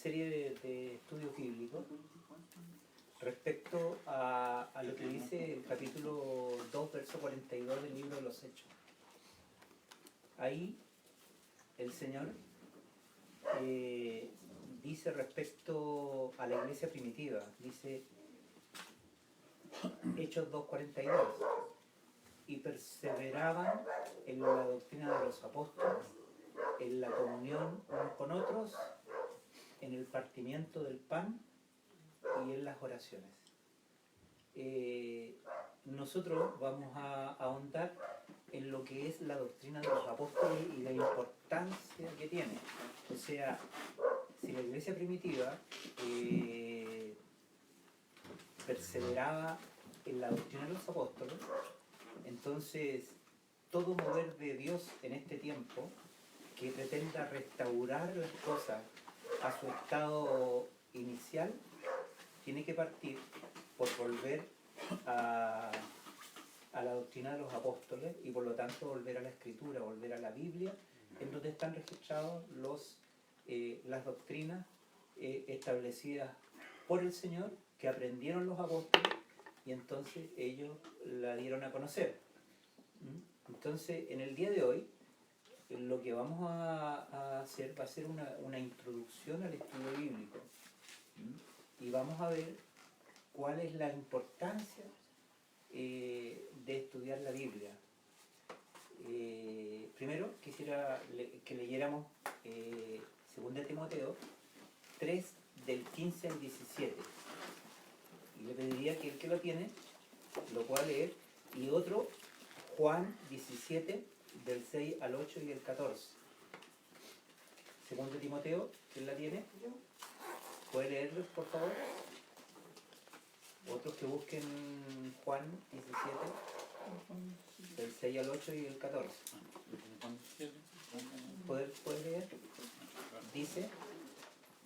serie de estudios bíblicos respecto a lo que dice el capítulo 2, verso 42 del libro de los Hechos. Ahí el Señor dice respecto a la iglesia primitiva, dice Hechos 2:42, y perseveraban en la doctrina de los apóstoles, en la comunión unos con otros, en el partimiento del pan y en las oraciones. Nosotros vamos a ahondar en lo que es la doctrina de los apóstoles y la importancia que tiene. O sea, si la iglesia primitiva perseveraba en la doctrina de los apóstoles, entonces todo mover de Dios en este tiempo que pretenda restaurar las cosas a su estado inicial tiene que partir por volver a la doctrina de los apóstoles y por lo tanto volver a la escritura, volver a la Biblia, en donde están registrados las doctrinas establecidas por el Señor, que aprendieron los apóstoles y entonces ellos la dieron a conocer. Entonces, en el día de hoy, lo que vamos a hacer va a ser una introducción al estudio bíblico. Y vamos a ver cuál es la importancia de estudiar la Biblia. Primero quisiera que leyéramos 2 Timoteo 3, del 15 al 17. Y le pediría que el que lo tiene lo pueda leer. Y otro, Juan 17, del 6 al 8 y el 14. 2 Timoteo, ¿quién la tiene? ¿Puede leerlos, por favor? Otros que busquen Juan 17, del 6 al 8 y el 14. ¿Puede leer? Dice: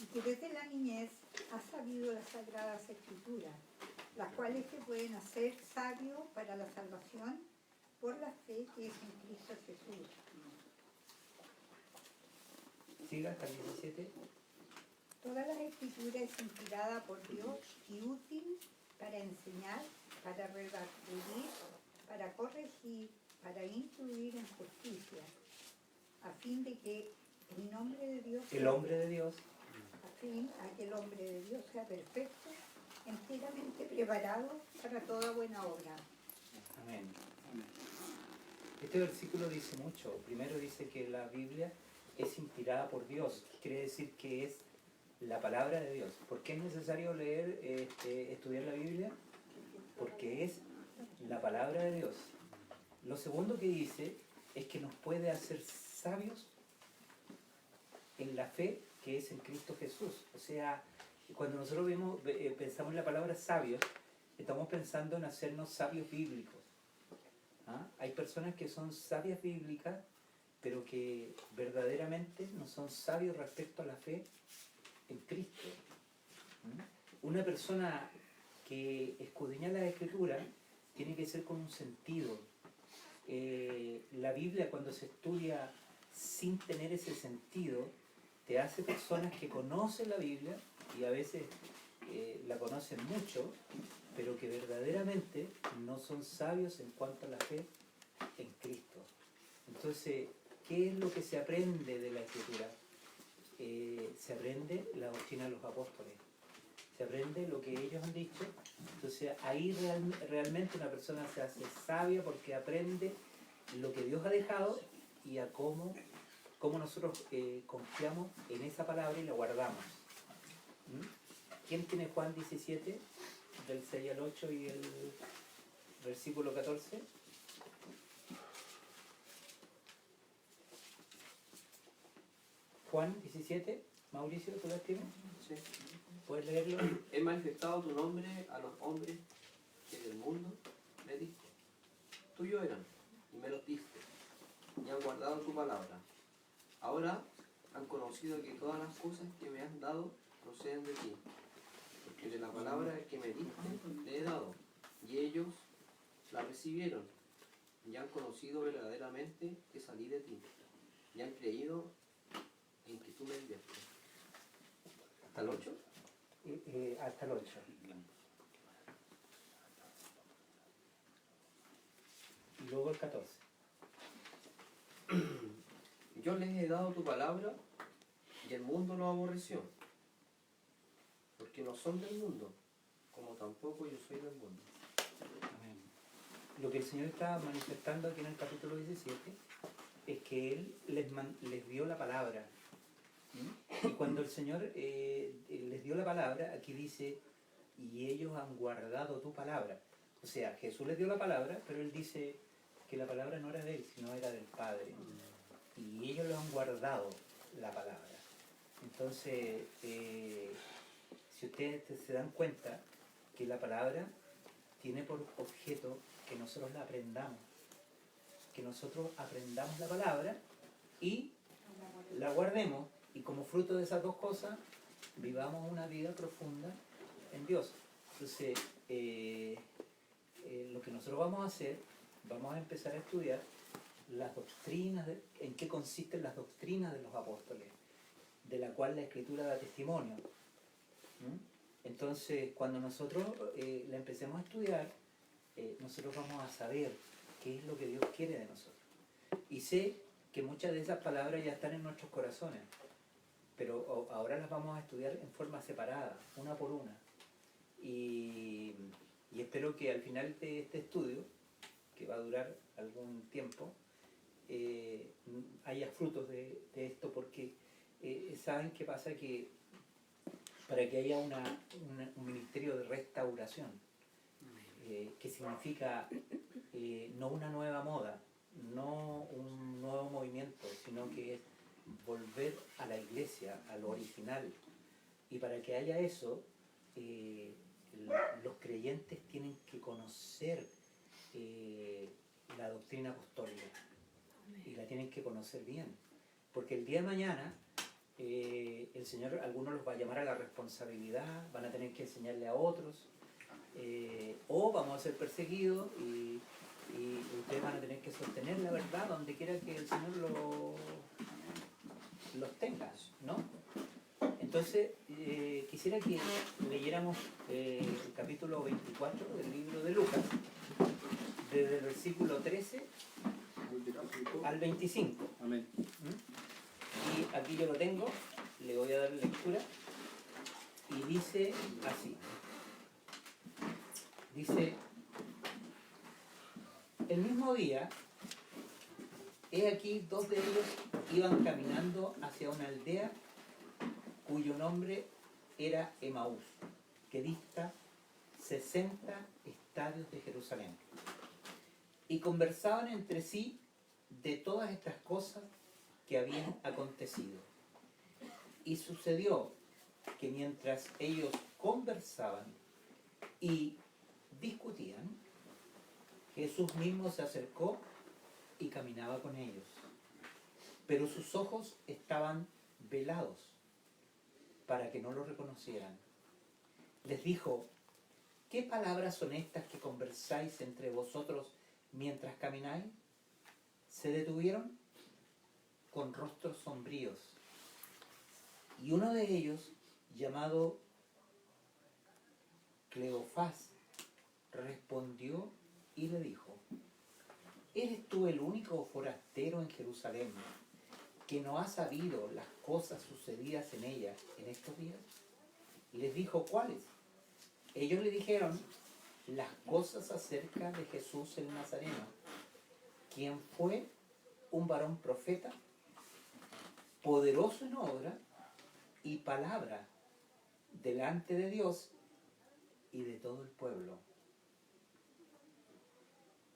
Y que desde la niñez has sabido las sagradas escrituras, las cuales te pueden hacer sabio para la salvación por la fe que es en Cristo Jesús. Siga hasta el 17. Toda la escritura es inspirada por Dios y útil para enseñar, para redarguir, para corregir, para instruir en justicia, a fin de que el nombre de Dios El hombre de Dios. a fin a que el hombre de Dios sea perfecto, enteramente preparado para toda buena obra. Amén. Este versículo dice mucho. Primero dice que la Biblia es inspirada por Dios. Quiere decir que es la palabra de Dios. ¿Por qué es necesario leer, estudiar la Biblia? Porque es la palabra de Dios. Lo segundo que dice es que nos puede hacer sabios en la fe que es en Cristo Jesús. O sea, cuando nosotros pensamos en la palabra sabios, estamos pensando en hacernos sabios bíblicos. Hay personas que son sabias bíblicas, pero que verdaderamente no son sabios respecto a la fe en Cristo. Una persona que escudriña la Escritura tiene que ser con un sentido. La Biblia, cuando se estudia sin tener ese sentido, te hace personas que conocen la Biblia y a veces la conocen mucho, pero que verdaderamente no son sabios en cuanto a la fe en Cristo. Entonces, ¿qué es lo que se aprende de la Escritura? Se aprende la doctrina de los apóstoles, se aprende lo que ellos han dicho. Entonces ahí realmente una persona se hace sabia porque aprende lo que Dios ha dejado y a cómo nosotros confiamos en esa palabra y la guardamos. ¿Quién tiene Juan 17, del 6 al 8 y el versículo 14? Juan 17, Mauricio, ¿tú las tienes? Sí. ¿Puedes leerlo? He manifestado tu nombre a los hombres que del mundo me diste. Tuyo eran, y me los diste, y han guardado tu palabra. Ahora han conocido que todas las cosas que me has dado proceden de ti, porque de la palabra que me diste le he dado, y ellos la recibieron, y han conocido verdaderamente que salí de ti, y han creído en que tú me enviaste. ¿Hasta el 8? Hasta el 8. Y luego el 14. Yo les he dado tu palabra y el mundo lo aborreció, porque no son del mundo, como tampoco yo soy del mundo. Amén. Lo que el Señor está manifestando aquí en el capítulo 17 es que Él les dio la palabra. ¿Mm? Y cuando el Señor les dio la palabra, aquí dice, y ellos han guardado tu palabra. O sea, Jesús les dio la palabra, pero Él dice que la palabra no era de Él, sino era del Padre. Y ellos lo han guardado, la palabra. Entonces, si ustedes se dan cuenta que la palabra tiene por objeto que nosotros la aprendamos, que nosotros aprendamos la palabra y la guardemos, y como fruto de esas dos cosas vivamos una vida profunda en Dios. Entonces, lo que nosotros vamos a hacer, vamos a empezar a estudiar las doctrinas, en qué consisten las doctrinas de los apóstoles, de la cual la Escritura da testimonio. Entonces, cuando nosotros la empecemos a estudiar, nosotros vamos a saber qué es lo que Dios quiere de nosotros. Y sé que muchas de esas palabras ya están en nuestros corazones, pero ahora las vamos a estudiar en forma separada, una por una. Y espero que al final de este estudio, que va a durar algún tiempo, haya frutos de esto, porque ¿saben qué pasa? Que para que haya un ministerio de restauración, que significa no una nueva moda, no un nuevo movimiento, sino que es volver a la iglesia, a lo original. Y para que haya eso, los creyentes tienen que conocer la doctrina apostólica, y la tienen que conocer bien, porque el día de mañana el Señor, algunos los va a llamar a la responsabilidad, van a tener que enseñarle a otros, o vamos a ser perseguidos y ustedes van a tener que sostener la verdad donde quiera que el Señor los tenga, ¿no? Entonces, quisiera que leyéramos el capítulo 24 del libro de Lucas, desde el versículo 13 al 25. Amén. Y aquí yo lo tengo, le voy a dar lectura, y dice así. Dice, el mismo día, he aquí dos de ellos iban caminando hacia una aldea cuyo nombre era Emaús, que dista 60 estadios de Jerusalén. Y conversaban entre sí de todas estas cosas que habían acontecido. Y sucedió que mientras ellos conversaban y discutían, Jesús mismo se acercó y caminaba con ellos. Pero sus ojos estaban velados para que no lo reconocieran. Les dijo, ¿qué palabras son estas que conversáis entre vosotros mientras camináis? Se detuvieron con rostros sombríos. Y uno de ellos, llamado Cleofás, respondió y le dijo, ¿eres tú el único forastero en Jerusalén que no ha sabido las cosas sucedidas en ella en estos días? Y les dijo, ¿cuáles? Ellos le dijeron, las cosas acerca de Jesús el Nazareno, quien fue un varón profeta, poderoso en obra y palabra delante de Dios y de todo el pueblo.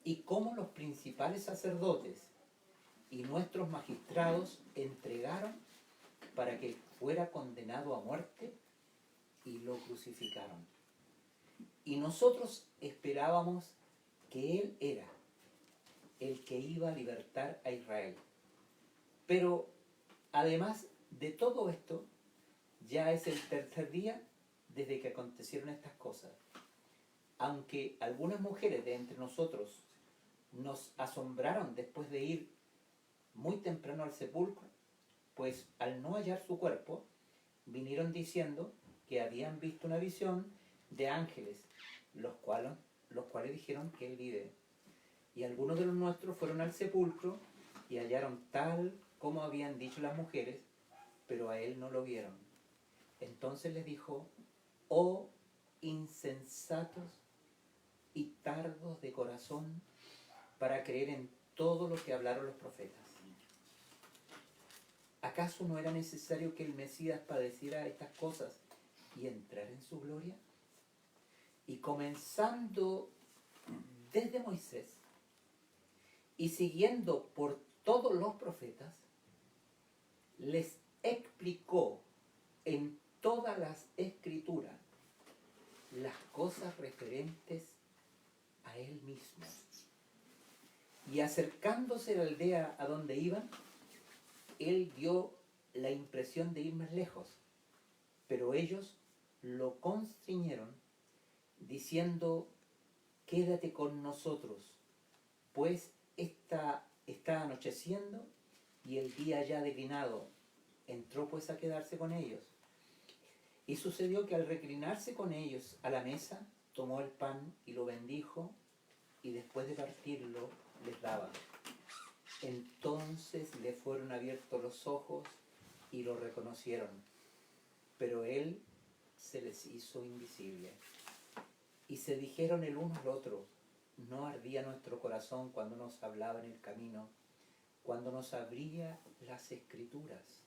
Y cómo los principales sacerdotes y nuestros magistrados entregaron para que fuera condenado a muerte y lo crucificaron. Y nosotros esperábamos que Él era el que iba a libertar a Israel. Pero además de todo esto, ya es el tercer día desde que acontecieron estas cosas. Aunque algunas mujeres de entre nosotros nos asombraron después de ir muy temprano al sepulcro, pues al no hallar su cuerpo, vinieron diciendo que habían visto una visión de ángeles, los cuales dijeron que él vive. Y algunos de los nuestros fueron al sepulcro y hallaron tal como habían dicho las mujeres, pero a él no lo vieron. Entonces les dijo: oh insensatos y tardos de corazón para creer en todo lo que hablaron los profetas. ¿Acaso no era necesario que el Mesías padeciera estas cosas y entrara en su gloria? Y comenzando desde Moisés y siguiendo por todos los profetas, les explicó en todas las escrituras las cosas referentes a él mismo. Y acercándose a la aldea a donde iban, él dio la impresión de ir más lejos, pero ellos lo constriñeron, diciendo: quédate con nosotros, pues está anocheciendo y el día ya declinado. Entró pues a quedarse con ellos. Y sucedió que al reclinarse con ellos a la mesa, tomó el pan y lo bendijo, y después de partirlo les daba. Entonces le fueron abiertos los ojos y lo reconocieron, pero él se les hizo invisible. Y se dijeron el uno al otro: ¿no ardía nuestro corazón cuando nos hablaba en el camino, cuando nos abría las escrituras?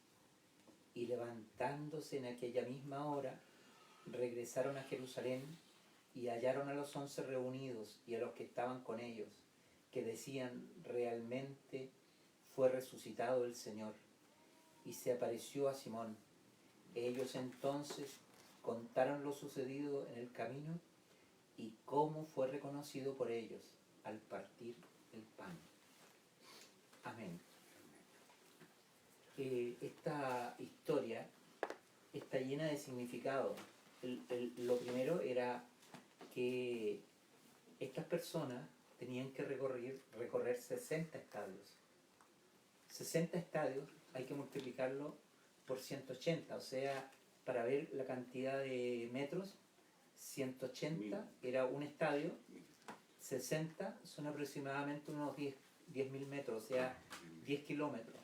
Y levantándose en aquella misma hora, regresaron a Jerusalén y hallaron a los 11 reunidos y a los que estaban con ellos, que decían: realmente fue resucitado el Señor y se apareció a Simón. Ellos entonces contaron lo sucedido en el camino y cómo fue reconocido por ellos al partir el pan. Amén. Esta historia está llena de significado. Lo primero era que estas personas tenían que recorrer 60 estadios. 60 estadios hay que multiplicarlo por 180, o sea, para ver la cantidad de metros, 180 era un estadio, 60 son aproximadamente unos 10.000 metros, o sea, 10 kilómetros.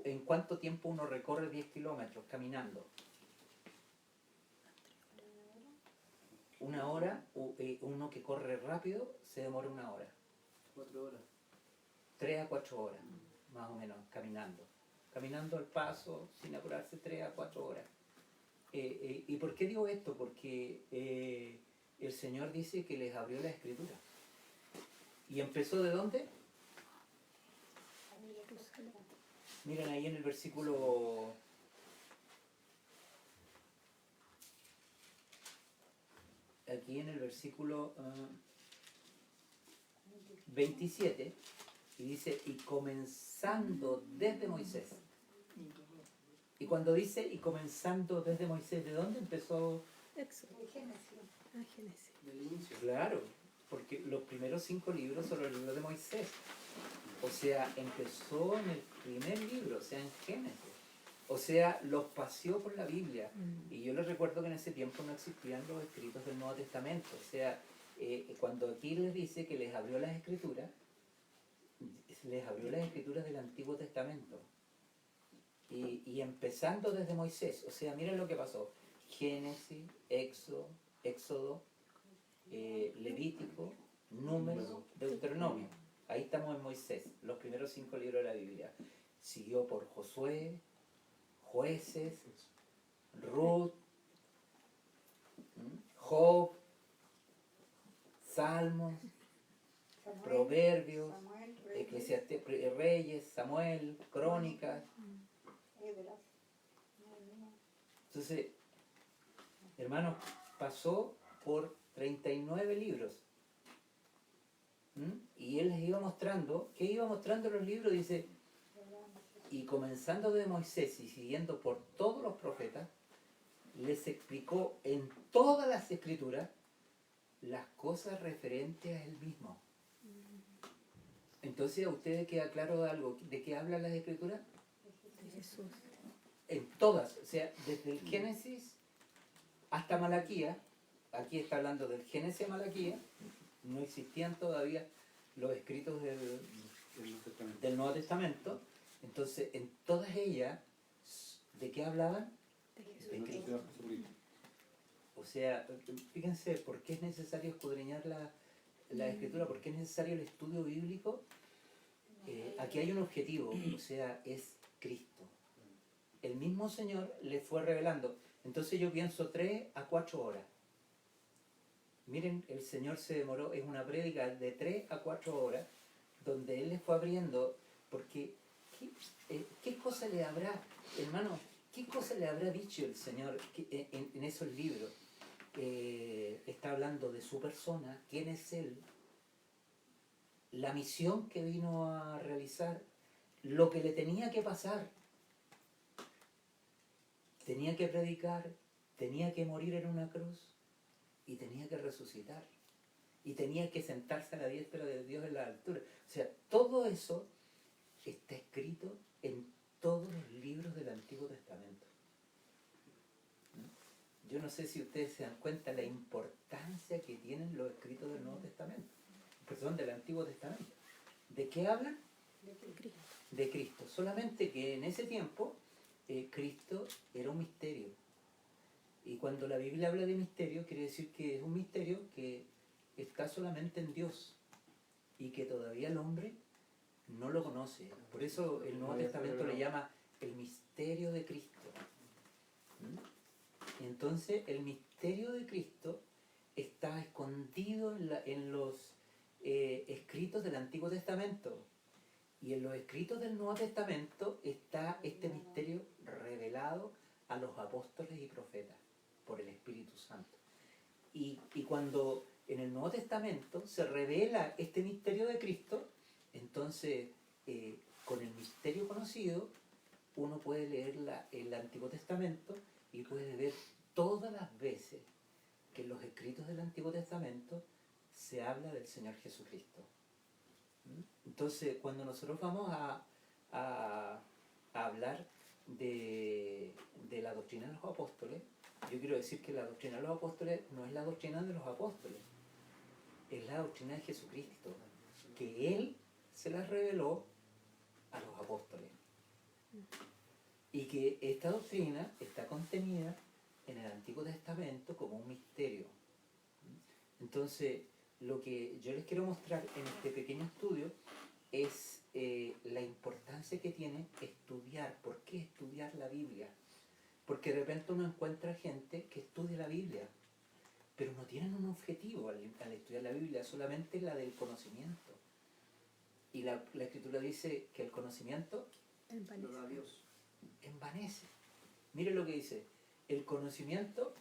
¿En cuánto tiempo uno recorre 10 kilómetros caminando? Una hora. Uno que corre rápido se demora una hora. 4 horas. 3 a 4 horas, más o menos, caminando. Caminando al paso, sin apurarse, 3 a 4 horas. ¿Y por qué digo esto? Porque el Señor dice que les abrió la Escritura. ¿Y empezó de dónde? Miren ahí en el versículo 27, y dice: y comenzando desde Moisés. Y cuando dice y comenzando desde Moisés, ¿de dónde empezó? Éxodo. Génesis. Del inicio. Claro, porque los primeros 5 libros son los libros de Moisés. O sea, empezó en el primer libro, o sea, en Génesis. O sea, los paseó por la Biblia. Y yo les recuerdo que en ese tiempo no existían los escritos del Nuevo Testamento. O sea, cuando aquí les dice que les abrió las escrituras del Antiguo Testamento. Y empezando desde Moisés. O sea, miren lo que pasó. Génesis, Éxodo, Levítico, Números, Deuteronomio. Ahí estamos en Moisés, los primeros 5 libros de la Biblia. Siguió por Josué, Jueces, Ruth, Job, Salmos, Proverbios, Eclesiastés, Reyes, Samuel, Crónicas. Entonces, hermanos, pasó por 39 libros. Y él les iba mostrando, ¿qué iba mostrando los libros? Dice: y comenzando de Moisés y siguiendo por todos los profetas, les explicó en todas las escrituras las cosas referentes a él mismo. Entonces, ¿a ustedes queda claro algo? ¿De qué hablan las escrituras? De Jesús. en todas, o sea, desde el Génesis hasta Malaquía, aquí está hablando del Génesis a Malaquía, no existían todavía los escritos del Nuevo Testamento, entonces en todas ellas, ¿de qué hablaban? De Jesús. De Cristo. O sea, fíjense, ¿por qué es necesario escudriñar la Escritura? ¿Por qué es necesario el estudio bíblico? Aquí hay un objetivo, o sea, es Cristo. El mismo Señor le fue revelando. Entonces yo pienso 3 a 4 horas. Miren, el Señor se demoró, es una prédica de 3 a 4 horas, donde Él le fue abriendo, porque ¿qué cosa le habrá, hermano, qué cosa le habrá dicho el Señor en esos libros? Está hablando de su persona, quién es Él, la misión que vino a realizar, lo que le tenía que pasar. Tenía que predicar, tenía que morir en una cruz y tenía que resucitar. Y tenía que sentarse a la diestra de Dios en la altura. O sea, todo eso está escrito en todos los libros del Antiguo Testamento. Yo no sé si ustedes se dan cuenta la importancia que tienen los escritos del Nuevo Testamento, perdón, del Antiguo Testamento. ¿De qué hablan? De Cristo. Solamente que en ese tiempo Cristo era un misterio. Y cuando la Biblia habla de misterio, quiere decir que es un misterio que está solamente en Dios y que todavía el hombre no lo conoce. Por eso el Nuevo Testamento le llama el misterio de Cristo. ¿Mm? Entonces el misterio de Cristo está escondido en los escritos del Antiguo Testamento. Y en los escritos del Nuevo Testamento está este misterio revelado a los apóstoles y profetas por el Espíritu Santo. Y cuando en el Nuevo Testamento se revela este misterio de Cristo, entonces con el misterio conocido uno puede leer el Antiguo Testamento y puede ver todas las veces que en los escritos del Antiguo Testamento se habla del Señor Jesucristo. Entonces, cuando nosotros vamos a hablar de la doctrina de los apóstoles, yo quiero decir que la doctrina de los apóstoles no es la doctrina de los apóstoles, es la doctrina de Jesucristo, que Él se la reveló a los apóstoles. Y que esta doctrina está contenida en el Antiguo Testamento como un misterio. Entonces, lo que yo les quiero mostrar en este pequeño estudio es la importancia que tiene estudiar. ¿Por qué estudiar la Biblia? Porque de repente uno encuentra gente que estudia la Biblia, pero no tienen un objetivo al estudiar la Biblia, solamente la del conocimiento. Y la Escritura dice que el conocimiento Envanece. Lo da Dios. envanece. Mire lo que dice, el conocimiento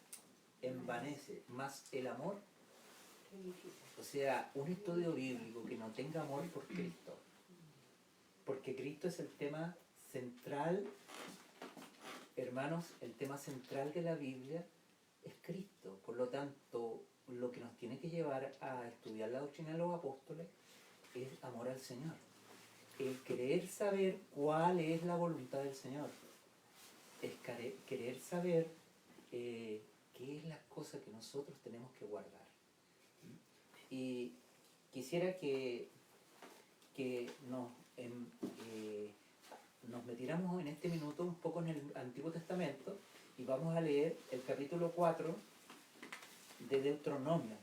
envanece, más el amor. O sea, un estudio bíblico que no tenga amor por Cristo, porque Cristo es el tema central, hermanos, el tema central de la Biblia es Cristo. Por lo tanto, lo que nos tiene que llevar a estudiar la doctrina de los apóstoles es amor al Señor. El querer saber cuál es la voluntad del Señor, es querer saber qué es la cosa que nosotros tenemos que guardar. Y quisiera que nos metiéramos en este minuto un poco en el Antiguo Testamento y vamos a leer el capítulo 4 de Deuteronomio.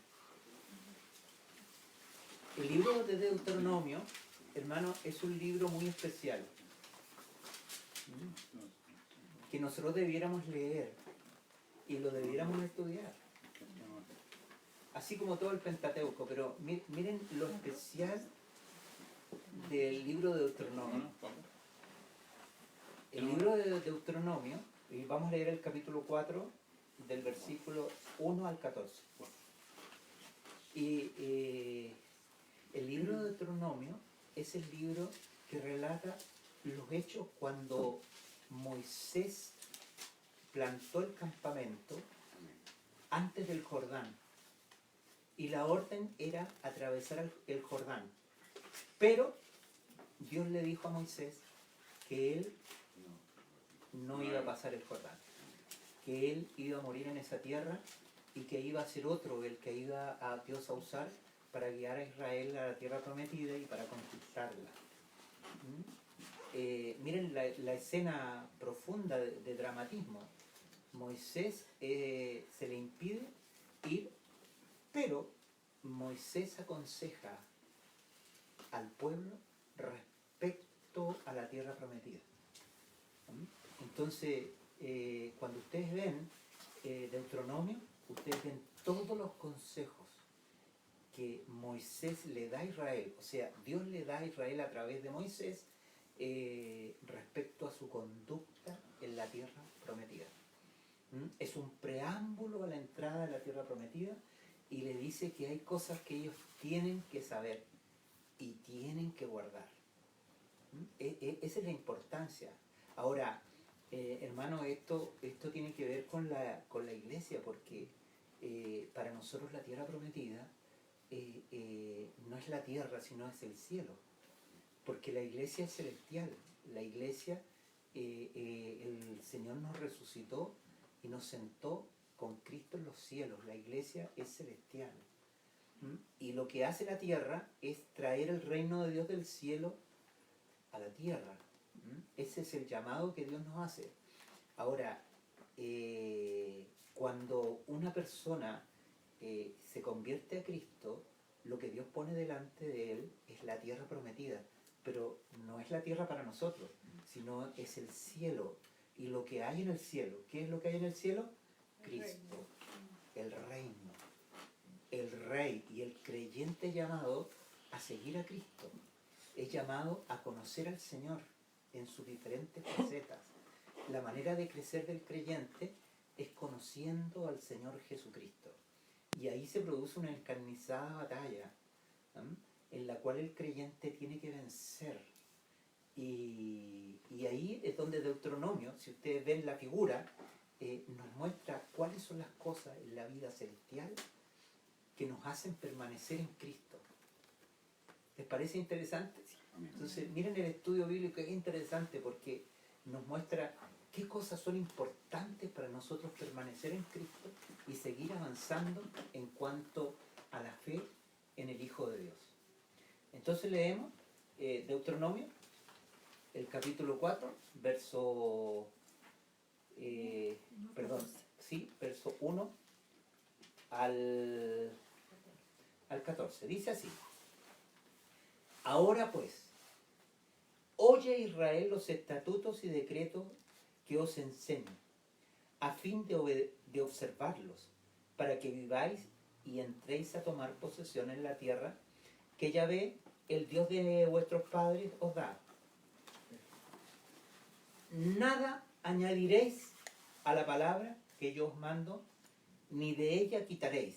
El libro de Deuteronomio, hermano, es un libro muy especial que nosotros debiéramos leer y lo debiéramos estudiar. Así como todo el Pentateuco, pero miren lo especial del libro de Deuteronomio. El libro de Deuteronomio, y vamos a leer el capítulo 4 del versículo 1 al 14. Y el libro de Deuteronomio es el libro que relata los hechos cuando Moisés plantó el campamento antes del Jordán. Y la orden era atravesar el Jordán. Pero Dios le dijo a Moisés que él no iba a pasar el Jordán, que él iba a morir en esa tierra y que iba a ser otro el que iba a Dios a usar para guiar a Israel a la tierra prometida y para conquistarla. Miren la escena profunda de dramatismo. Moisés se le impide ir, pero Moisés aconseja al pueblo respecto a la tierra prometida. Entonces, cuando ustedes ven Deuteronomio, ustedes ven todos los consejos que Moisés le da a Israel, o sea, Dios le da a Israel a través de Moisés respecto a su conducta en la tierra prometida. Es un preámbulo a la entrada de la tierra prometida y le dice que hay cosas que ellos tienen que saber y tienen que guardar. Esa es la importancia. Ahora, hermano, esto tiene que ver con la iglesia, porque para nosotros la tierra prometida no es la tierra, sino es el cielo. Porque la iglesia es celestial. La iglesia, el Señor nos resucitó y nos sentó con Cristo en los cielos. La iglesia es celestial. Y lo que hace la tierra es traer el reino de Dios del cielo a la tierra. Ese es el llamado que Dios nos hace. Ahora, cuando una persona se convierte a Cristo, lo que Dios pone delante de él es la tierra prometida, pero no es la tierra para nosotros, sino es el cielo. Y lo que hay en el cielo, ¿qué es lo que hay en el cielo? Cristo, el reino, el rey, y el creyente llamado a seguir a Cristo, es llamado a conocer al Señor en sus diferentes facetas. La manera de crecer del creyente es conociendo al Señor Jesucristo. Y ahí se produce una encarnizada batalla, en la cual el creyente tiene que vencer. Y ahí es donde Deuteronomio, si ustedes ven la figura, nos muestra cuáles son las cosas en la vida celestial que nos hacen permanecer en Cristo. ¿Les parece interesante? Entonces, miren el estudio bíblico, es interesante porque nos muestra qué cosas son importantes para nosotros permanecer en Cristo y seguir avanzando en cuanto a la fe en el Hijo de Dios. Entonces leemos Deuteronomio, el capítulo 4, verso verso 1 al 14. Dice así: Ahora pues, oye Israel los estatutos y decretos que os enseño, a fin de observarlos, para que viváis y entréis a tomar posesión en la tierra que Yahvé, el Dios de vuestros padres, os da. Nada añadiréis a la palabra que yo os mando, ni de ella quitaréis,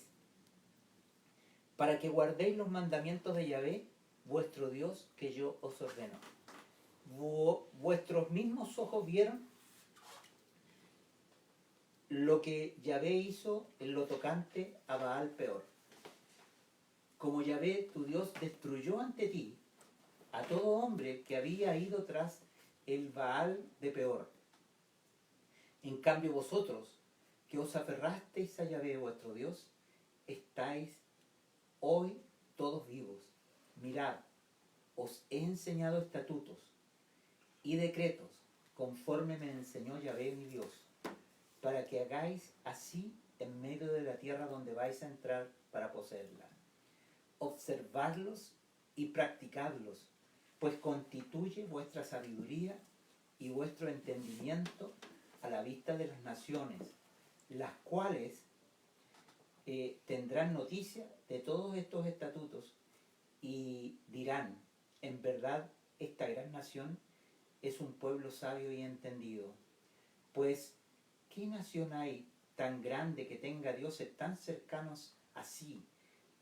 para que guardéis los mandamientos de Yahvé, vuestro Dios, que yo os ordeno. Vuestros mismos ojos vieron lo que Yahvé hizo en lo tocante a Baal Peor. Como Yahvé, tu Dios, destruyó ante ti a todo hombre que había ido tras el Baal de Peor. En cambio vosotros, que os aferrasteis a Yahvé vuestro Dios, estáis hoy todos vivos. Mirad, os he enseñado estatutos y decretos, conforme me enseñó Yahvé mi Dios, para que hagáis así en medio de la tierra donde vais a entrar para poseerla. Observadlos y practicadlos, pues constituye vuestra sabiduría y vuestro entendimiento a la vista de las naciones, las cuales tendrán noticia de todos estos estatutos y dirán: en verdad esta gran nación es un pueblo sabio y entendido. Pues, ¿qué nación hay tan grande que tenga dioses tan cercanos así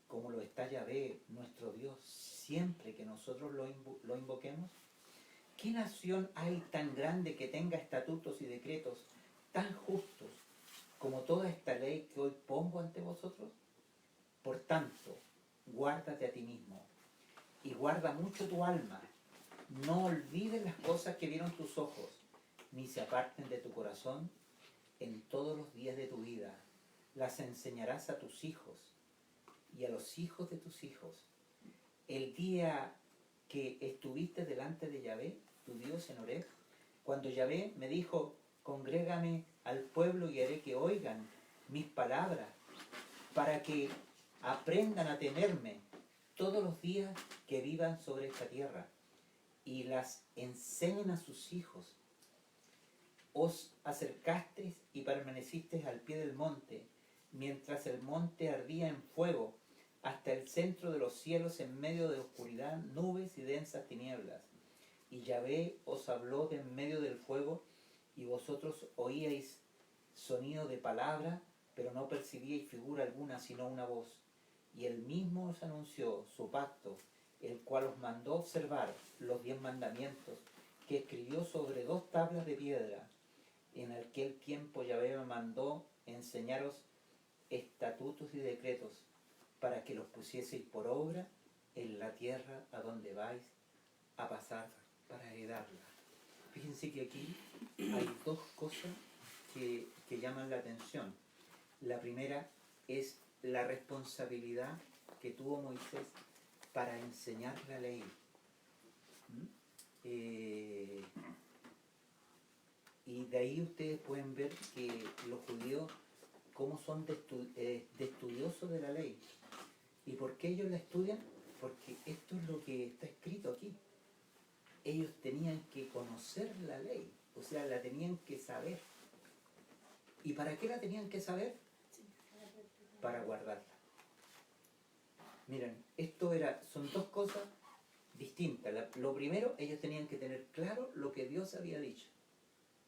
como lo está Yahvé, nuestro Dios, siempre que nosotros lo invoquemos? ¿Qué nación hay tan grande que tenga estatutos y decretos tan justos como toda esta ley que hoy pongo ante vosotros? Por tanto, guárdate a ti mismo y guarda mucho tu alma. No olvides las cosas que vieron tus ojos ni se aparten de tu corazón en todos los días de tu vida. Las enseñarás a tus hijos y a los hijos de tus hijos. El día que estuviste delante de Yahvé, tu Dios, en Horeb, cuando Yahvé me dijo, congrégame al pueblo y haré que oigan mis palabras, para que aprendan a temerme todos los días que vivan sobre esta tierra, y las enseñen a sus hijos. Os acercasteis y permanecisteis al pie del monte, mientras el monte ardía en fuego, hasta el centro de los cielos, en medio de oscuridad, nubes y densas tinieblas. Y Yahvé os habló de en medio del fuego, y vosotros oíais sonido de palabra, pero no percibíais figura alguna, sino una voz. Y él mismo os anunció su pacto, el cual os mandó observar los 10 mandamientos, que escribió sobre 2 tablas de piedra. En aquel tiempo Yahvé me mandó enseñaros estatutos y decretos, para que los pusieseis por obra en la tierra a donde vais a pasar para heredarla. Fíjense que aquí hay 2 cosas que llaman la atención. La primera es la responsabilidad que tuvo Moisés para enseñar la ley. Y de ahí ustedes pueden ver que los judíos, cómo son de estudiosos de la ley. ¿Y por qué ellos la estudian? Porque esto es lo que está escrito aquí. Ellos tenían que conocer la ley, o sea, la tenían que saber. ¿Y para qué la tenían que saber? Para guardarla. Miren, son 2 cosas distintas. Lo primero, ellos tenían que tener claro lo que Dios había dicho.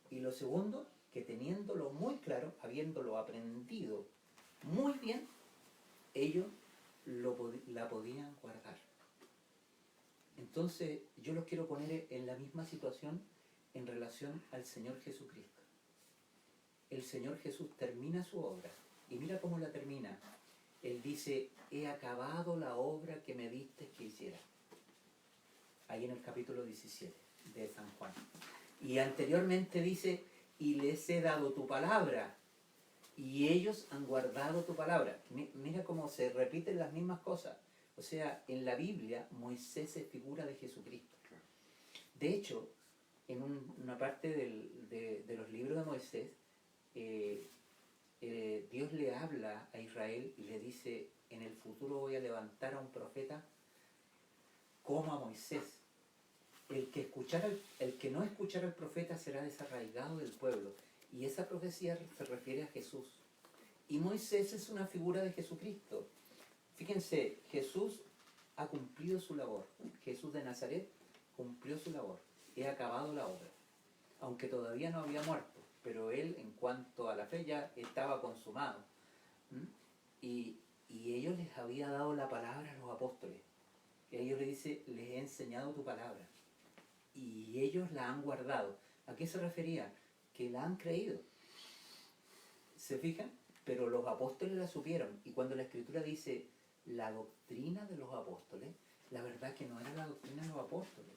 Y lo segundo, que teniéndolo muy claro, habiéndolo aprendido muy bien, ellos la podían guardar. Entonces, yo los quiero poner en la misma situación en relación al Señor Jesucristo. El Señor Jesús termina su obra. Y mira cómo la termina. Él dice, he acabado la obra que me diste que hiciera. Ahí en el capítulo 17 de San Juan. Y anteriormente dice, y les he dado tu palabra, y ellos han guardado tu palabra. Mira cómo se repiten las mismas cosas. O sea, en la Biblia Moisés es figura de Jesucristo. De hecho, en una parte de los libros de Moisés, Dios le habla a Israel y le dice, en el futuro voy a levantar a un profeta como a Moisés. El que no escuchara al profeta será desarraigado del pueblo. Y esa profecía se refiere a Jesús. Y Moisés es una figura de Jesucristo. Fíjense, Jesús ha cumplido su labor. Jesús de Nazaret cumplió su labor. He acabado la obra. Aunque todavía no había muerto. Pero él, en cuanto a la fe, ya estaba consumado. Y ellos les había dado la palabra a los apóstoles. Y ellos le dice, les he enseñado tu palabra. Y ellos la han guardado. ¿A qué se refería? Que la han creído. ¿Se fijan? Pero los apóstoles la supieron. Y cuando la Escritura dice la doctrina de los apóstoles, la verdad que no era la doctrina de los apóstoles,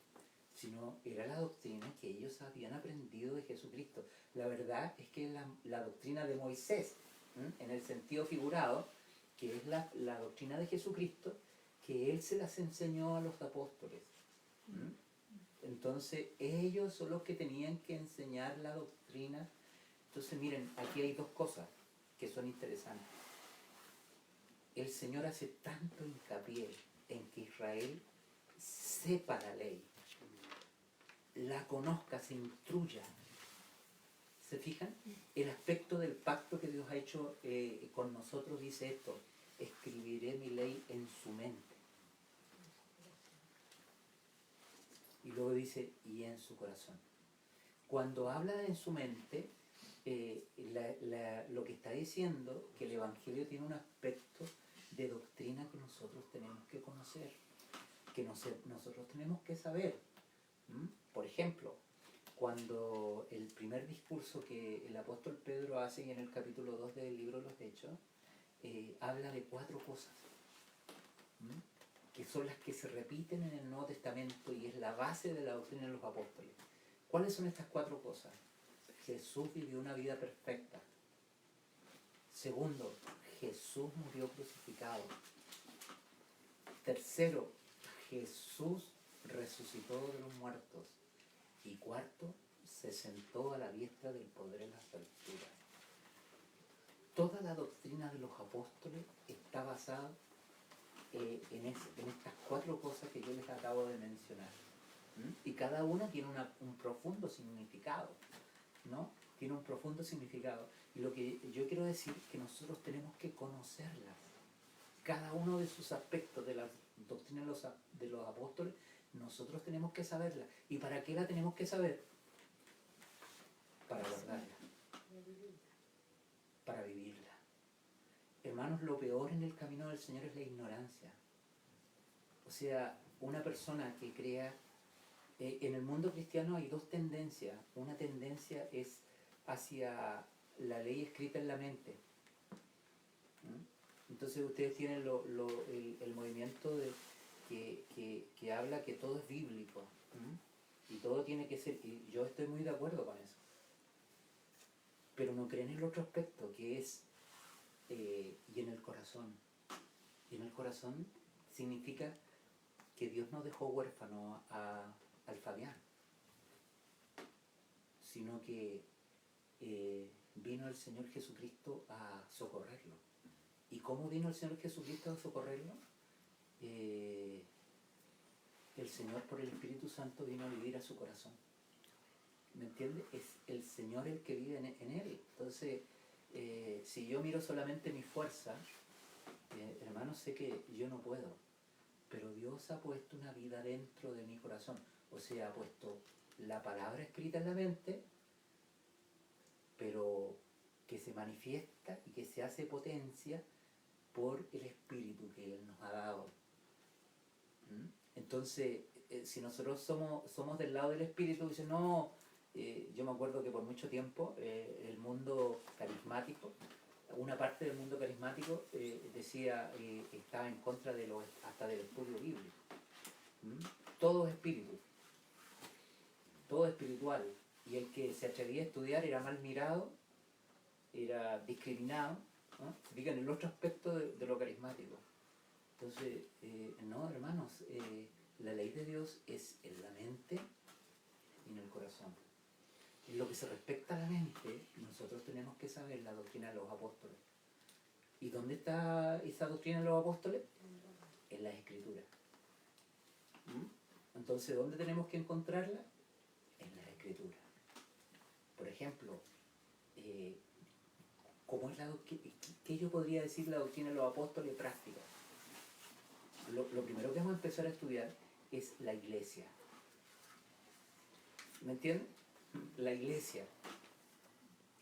sino era la doctrina que ellos habían aprendido de Jesucristo. La verdad es que es la doctrina de Moisés, en el sentido figurado, que es la doctrina de Jesucristo, que él se las enseñó a los apóstoles. Entonces ellos son los que tenían que enseñar la doctrina. Entonces miren, aquí hay 2 cosas que son interesantes. El Señor hace tanto hincapié en que Israel sepa la ley, la conozca, se instruya. ¿Se fijan? El aspecto del pacto que Dios ha hecho con nosotros dice esto: escribiré mi ley en su mente. Y luego dice, y en su corazón. Cuando habla de en su mente, lo que está diciendo que el Evangelio tiene un aspecto de doctrina que nosotros tenemos que conocer, que nosotros tenemos que saber. Por ejemplo, cuando el primer discurso que el apóstol Pedro hace en el capítulo 2 del libro de los Hechos, habla de 4 cosas, que son las que se repiten en el Nuevo Testamento y es la base de la doctrina de los apóstoles. ¿Cuáles son estas 4 cosas? Jesús vivió una vida perfecta. Segundo, Jesús murió crucificado. Tercero, Jesús resucitó de los muertos. Y cuarto, se sentó a la diestra del poder en las alturas. Toda la doctrina de los apóstoles está basada en estas 4 cosas que yo les acabo de mencionar. ¿Mm? Y cada una tiene un profundo significado, ¿no? Tiene un profundo significado. Y lo que yo quiero decir es que nosotros tenemos que conocerlas. Cada uno de sus aspectos de la doctrina de los apóstoles, nosotros tenemos que saberla. ¿Y para qué la tenemos que saber? Para guardarla. Para vivirla. Hermanos, lo peor en el camino del Señor es la ignorancia. O sea, una persona que crea... en el mundo cristiano hay 2 tendencias. Una tendencia es hacia la ley escrita en la mente. ¿Mm? Entonces ustedes tienen el movimiento que habla que todo es bíblico. ¿Mm? Y todo tiene que ser... Y yo estoy muy de acuerdo con eso. Pero no creen en el otro aspecto, que es... y en el corazón. Y en el corazón significa que Dios no dejó huérfano al Fabián, sino que vino el Señor Jesucristo a socorrerlo. ¿Y cómo vino el Señor Jesucristo a socorrerlo? El Señor por el Espíritu Santo vino a vivir a su corazón. ¿Me entiende? Es el Señor el que vive en él. Entonces, si yo miro solamente mi fuerza, hermanos, sé que yo no puedo, pero Dios ha puesto una vida dentro de mi corazón. O sea, ha puesto la palabra escrita en la mente, pero que se manifiesta y que se hace potencia por el Espíritu que Él nos ha dado. ¿Mm? Entonces, si nosotros somos del lado del Espíritu, dicen, no, yo me acuerdo que por mucho tiempo el mundo carismático, una parte del mundo carismático decía que estaba en contra hasta del estudio bíblico. ¿Mm? Todo es espíritu, todo es espiritual, y el que se atrevía a estudiar era mal mirado, era discriminado, ¿no? Digan el otro aspecto de lo carismático. Entonces, no, hermanos, la ley de Dios es en la mente y en el corazón. En lo que se respecta a la mente, nosotros tenemos que saber la doctrina de los apóstoles. ¿Y dónde está esa doctrina de los apóstoles? En las Escrituras. ¿Mm? Entonces, ¿dónde tenemos que encontrarla? En las Escrituras. Por ejemplo, ¿cómo es ¿qué yo podría decir la doctrina de los apóstoles práctica? Lo primero que vamos a empezar a estudiar es la iglesia. ¿Me entienden? La iglesia.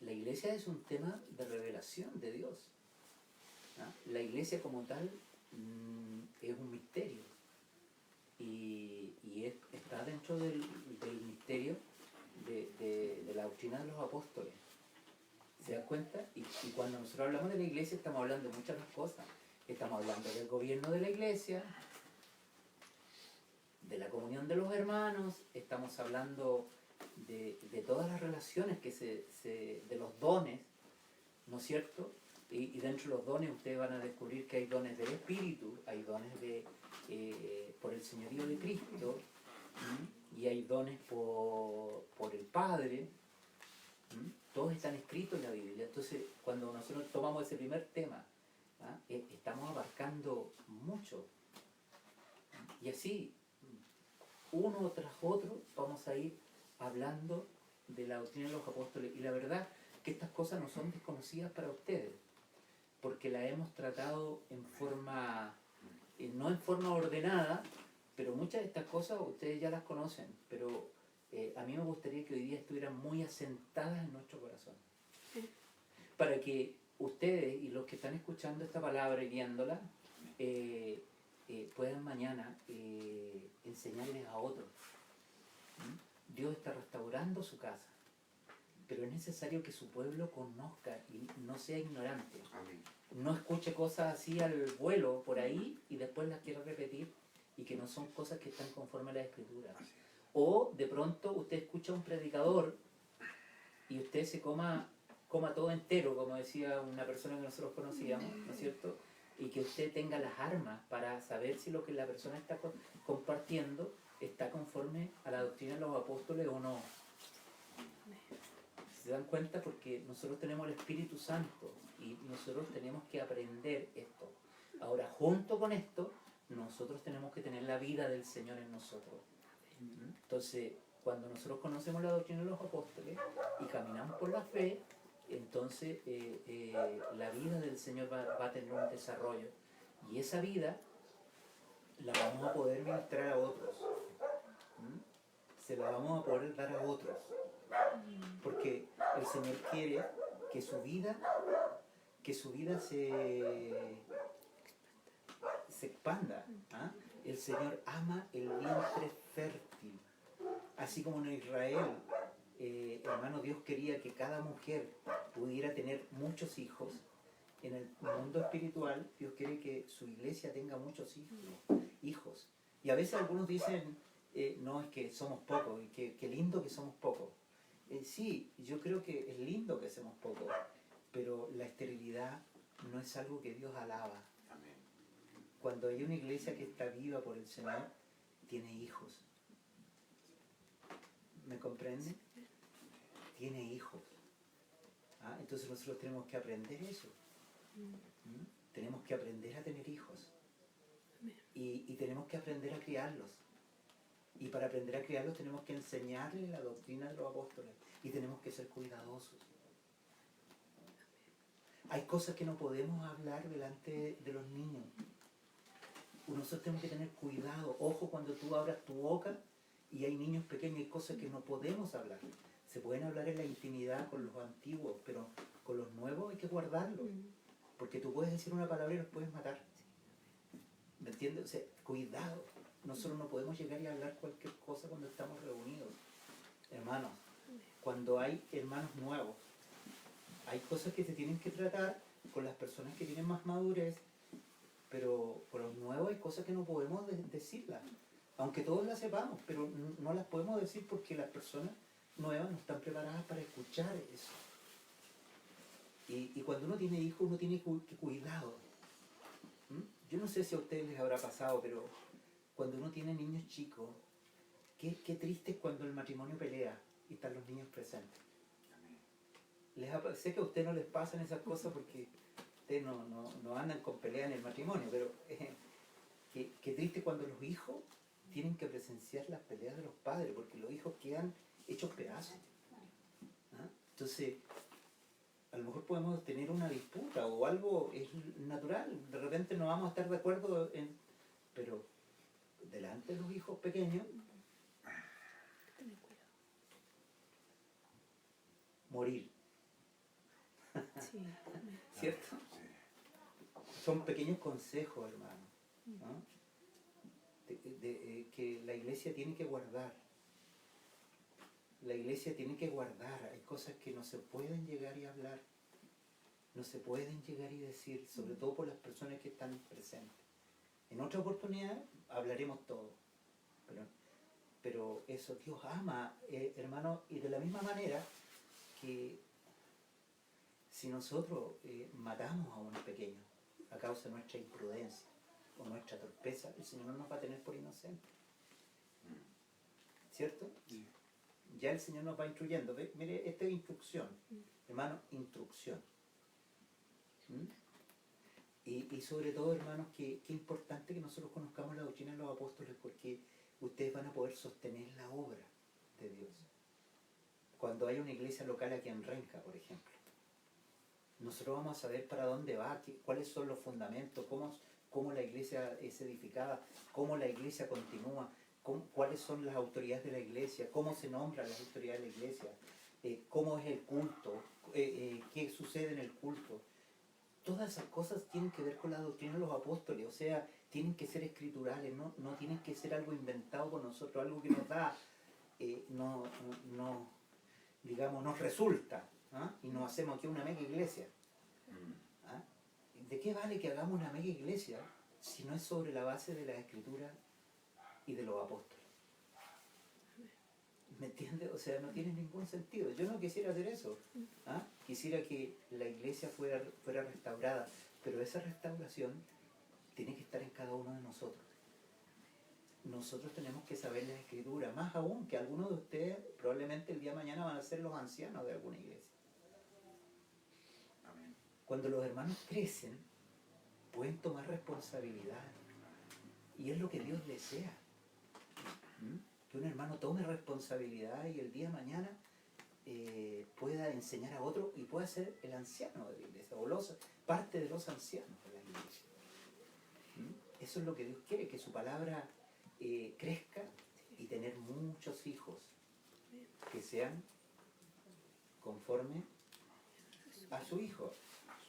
La iglesia es un tema de revelación de Dios. ¿No? La iglesia como tal es un misterio. Y está dentro del misterio de la doctrina de los apóstoles. ¿Se dan cuenta? Y cuando nosotros hablamos de la iglesia estamos hablando de muchas más cosas. Estamos hablando del gobierno de la iglesia, de la comunión de los hermanos, estamos hablando de todas las relaciones de los dones, ¿no es cierto? Y dentro de los dones ustedes van a descubrir que hay dones del Espíritu, hay dones por el señorío de Cristo, y hay dones por el Padre. Todos están escritos en la Biblia. Entonces, cuando nosotros tomamos ese primer tema, estamos abarcando mucho. Y así, uno tras otro, vamos a ir hablando de la doctrina de los apóstoles. Y la verdad que estas cosas no son desconocidas para ustedes, porque las hemos tratado en forma, no en forma ordenada, pero muchas de estas cosas ustedes ya las conocen, pero a mí me gustaría que hoy día estuvieran muy asentadas en nuestro corazón, para que ustedes y los que están escuchando esta palabra y viéndola puedan mañana enseñarles a otros. Dios está restaurando su casa, pero es necesario que su pueblo conozca y no sea ignorante. Amén. No escuche cosas así al vuelo por ahí y después las quiera repetir, y que no son cosas que están conforme a la Escritura. O de pronto usted escucha a un predicador y usted se coma todo entero, como decía una persona que nosotros conocíamos, ¿no es cierto? Y que usted tenga las armas para saber si lo que la persona está compartiendo está conforme a la doctrina de los apóstoles o no. ¿Se dan cuenta? Porque nosotros tenemos el Espíritu Santo y nosotros tenemos que aprender esto. Ahora, junto con esto, nosotros tenemos que tener la vida del Señor en nosotros. Entonces, cuando nosotros conocemos la doctrina de los apóstoles y caminamos por la fe, entonces la vida del Señor va a tener un desarrollo. Y esa vida la vamos a poder ministrar a otros. Se la vamos a poder dar a otros. Porque el Señor quiere que su vida se expanda. ¿Ah? El Señor ama el vientre fértil. Así como en Israel, hermano, Dios quería que cada mujer pudiera tener muchos hijos. En el mundo espiritual, Dios quiere que su iglesia tenga muchos hijos. Y a veces algunos dicen, no, es que somos pocos, y que lindo que somos pocos. Sí, yo creo que es lindo que seamos pocos, pero la esterilidad no es algo que Dios alaba. Amén. Cuando hay una iglesia que está viva por el Señor, tiene hijos. ¿Me comprende? Tiene hijos. ¿Ah? Entonces nosotros tenemos que aprender eso. Tenemos que aprender a tener hijos. Y tenemos que aprender a criarlos. Y para aprender a criarlos tenemos que enseñarles la doctrina de los apóstoles. Y tenemos que ser cuidadosos. Hay cosas que no podemos hablar delante de los niños. Nosotros tenemos que tener cuidado. Ojo cuando tú abras tu boca y hay niños pequeños, hay cosas que no podemos hablar. Se pueden hablar en la intimidad con los antiguos, pero con los nuevos hay que guardarlos. Porque tú puedes decir una palabra y los puedes matar. ¿Me entiendes? O sea, cuidado. Nosotros no podemos llegar y hablar cualquier cosa cuando estamos reunidos. Hermanos, cuando hay hermanos nuevos, hay cosas que se tienen que tratar con las personas que tienen más madurez, pero por los nuevos hay cosas que no podemos decirlas. Aunque todos las sepamos, pero no las podemos decir porque las personas nuevas no están preparadas para escuchar eso. Y cuando uno tiene hijos, uno tiene que cuidado. Yo no sé si a ustedes les habrá pasado, pero cuando uno tiene niños chicos, qué triste es cuando el matrimonio pelea y están los niños presentes. Sé que a ustedes no les pasan esas cosas porque ustedes no andan con pelea en el matrimonio, pero qué triste cuando los hijos tienen que presenciar las peleas de los padres, porque los hijos quedan hechos pedazos. ¿Ah? Entonces, a lo mejor podemos tener una disputa o algo, es natural, de repente no vamos a estar de acuerdo, pero delante de los hijos pequeños, morir. Sí. ¿Cierto? Son pequeños consejos, hermano, ¿no? Que la iglesia tiene que guardar. La iglesia tiene que guardar. Hay cosas que no se pueden llegar y hablar. No se pueden llegar y decir, sobre todo por las personas que están presentes. En otra oportunidad hablaremos todo. Pero eso Dios ama, hermano, y de la misma manera que si nosotros matamos a unos pequeños a causa de nuestra imprudencia o nuestra torpeza, el Señor no nos va a tener por inocentes. ¿Cierto? Sí. Ya el Señor nos va instruyendo. Mire, esta es instrucción. Hermano, instrucción. Y sobre todo, hermanos, qué importante que nosotros conozcamos la doctrina de los apóstoles, porque ustedes van a poder sostener la obra de Dios. Cuando hay una iglesia local aquí en Renca, por ejemplo, nosotros vamos a saber para dónde va, cuáles son los fundamentos, cómo la iglesia es edificada, cómo la iglesia continúa, cuáles son las autoridades de la iglesia, cómo se nombran las autoridades de la iglesia, cómo es el culto, qué sucede en el culto. Todas esas cosas tienen que ver con la doctrina de los apóstoles, o sea, tienen que ser escriturales, no tienen que ser algo inventado por nosotros, algo que nos da, digamos, nos resulta, ¿ah? Y nos hacemos aquí una mega iglesia. ¿Ah? ¿De qué vale que hagamos una mega iglesia si no es sobre la base de la escritura y de los apóstoles? ¿Me entiendes? O sea, no tiene ningún sentido. Yo no quisiera hacer eso. ¿Ah? Quisiera que la iglesia fuera restaurada, pero esa restauración tiene que estar en cada uno de nosotros. Nosotros tenemos que saber la Escritura, más aún que algunos de ustedes probablemente el día de mañana van a ser los ancianos de alguna iglesia. Amén. Cuando los hermanos crecen, pueden tomar responsabilidad. Y es lo que Dios desea. ¿Mm? Que un hermano tome responsabilidad y el día de mañana pueda enseñar a otro y pueda ser el anciano de la iglesia, o parte de los ancianos de la iglesia. ¿Mm? Eso es lo que Dios quiere, que su palabra crezca y tener muchos hijos que sean conforme a su hijo.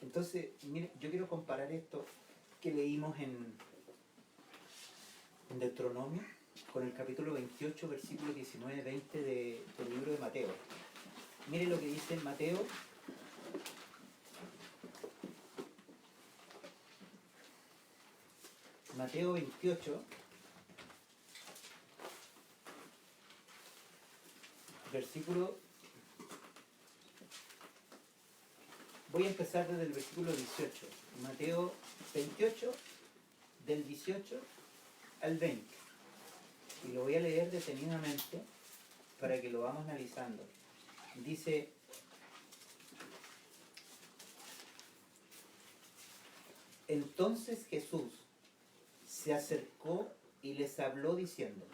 Entonces, mire, yo quiero comparar esto que leímos en Deuteronomio con el capítulo 28, versículos 19-20 del libro de Mateo. Mire lo que dice en Mateo. Mateo 28, versículo... Voy a empezar desde el versículo 18. Mateo 28, del 18 al 20. Y lo voy a leer detenidamente para que lo vamos analizando. Dice: entonces Jesús se acercó y les habló diciendo: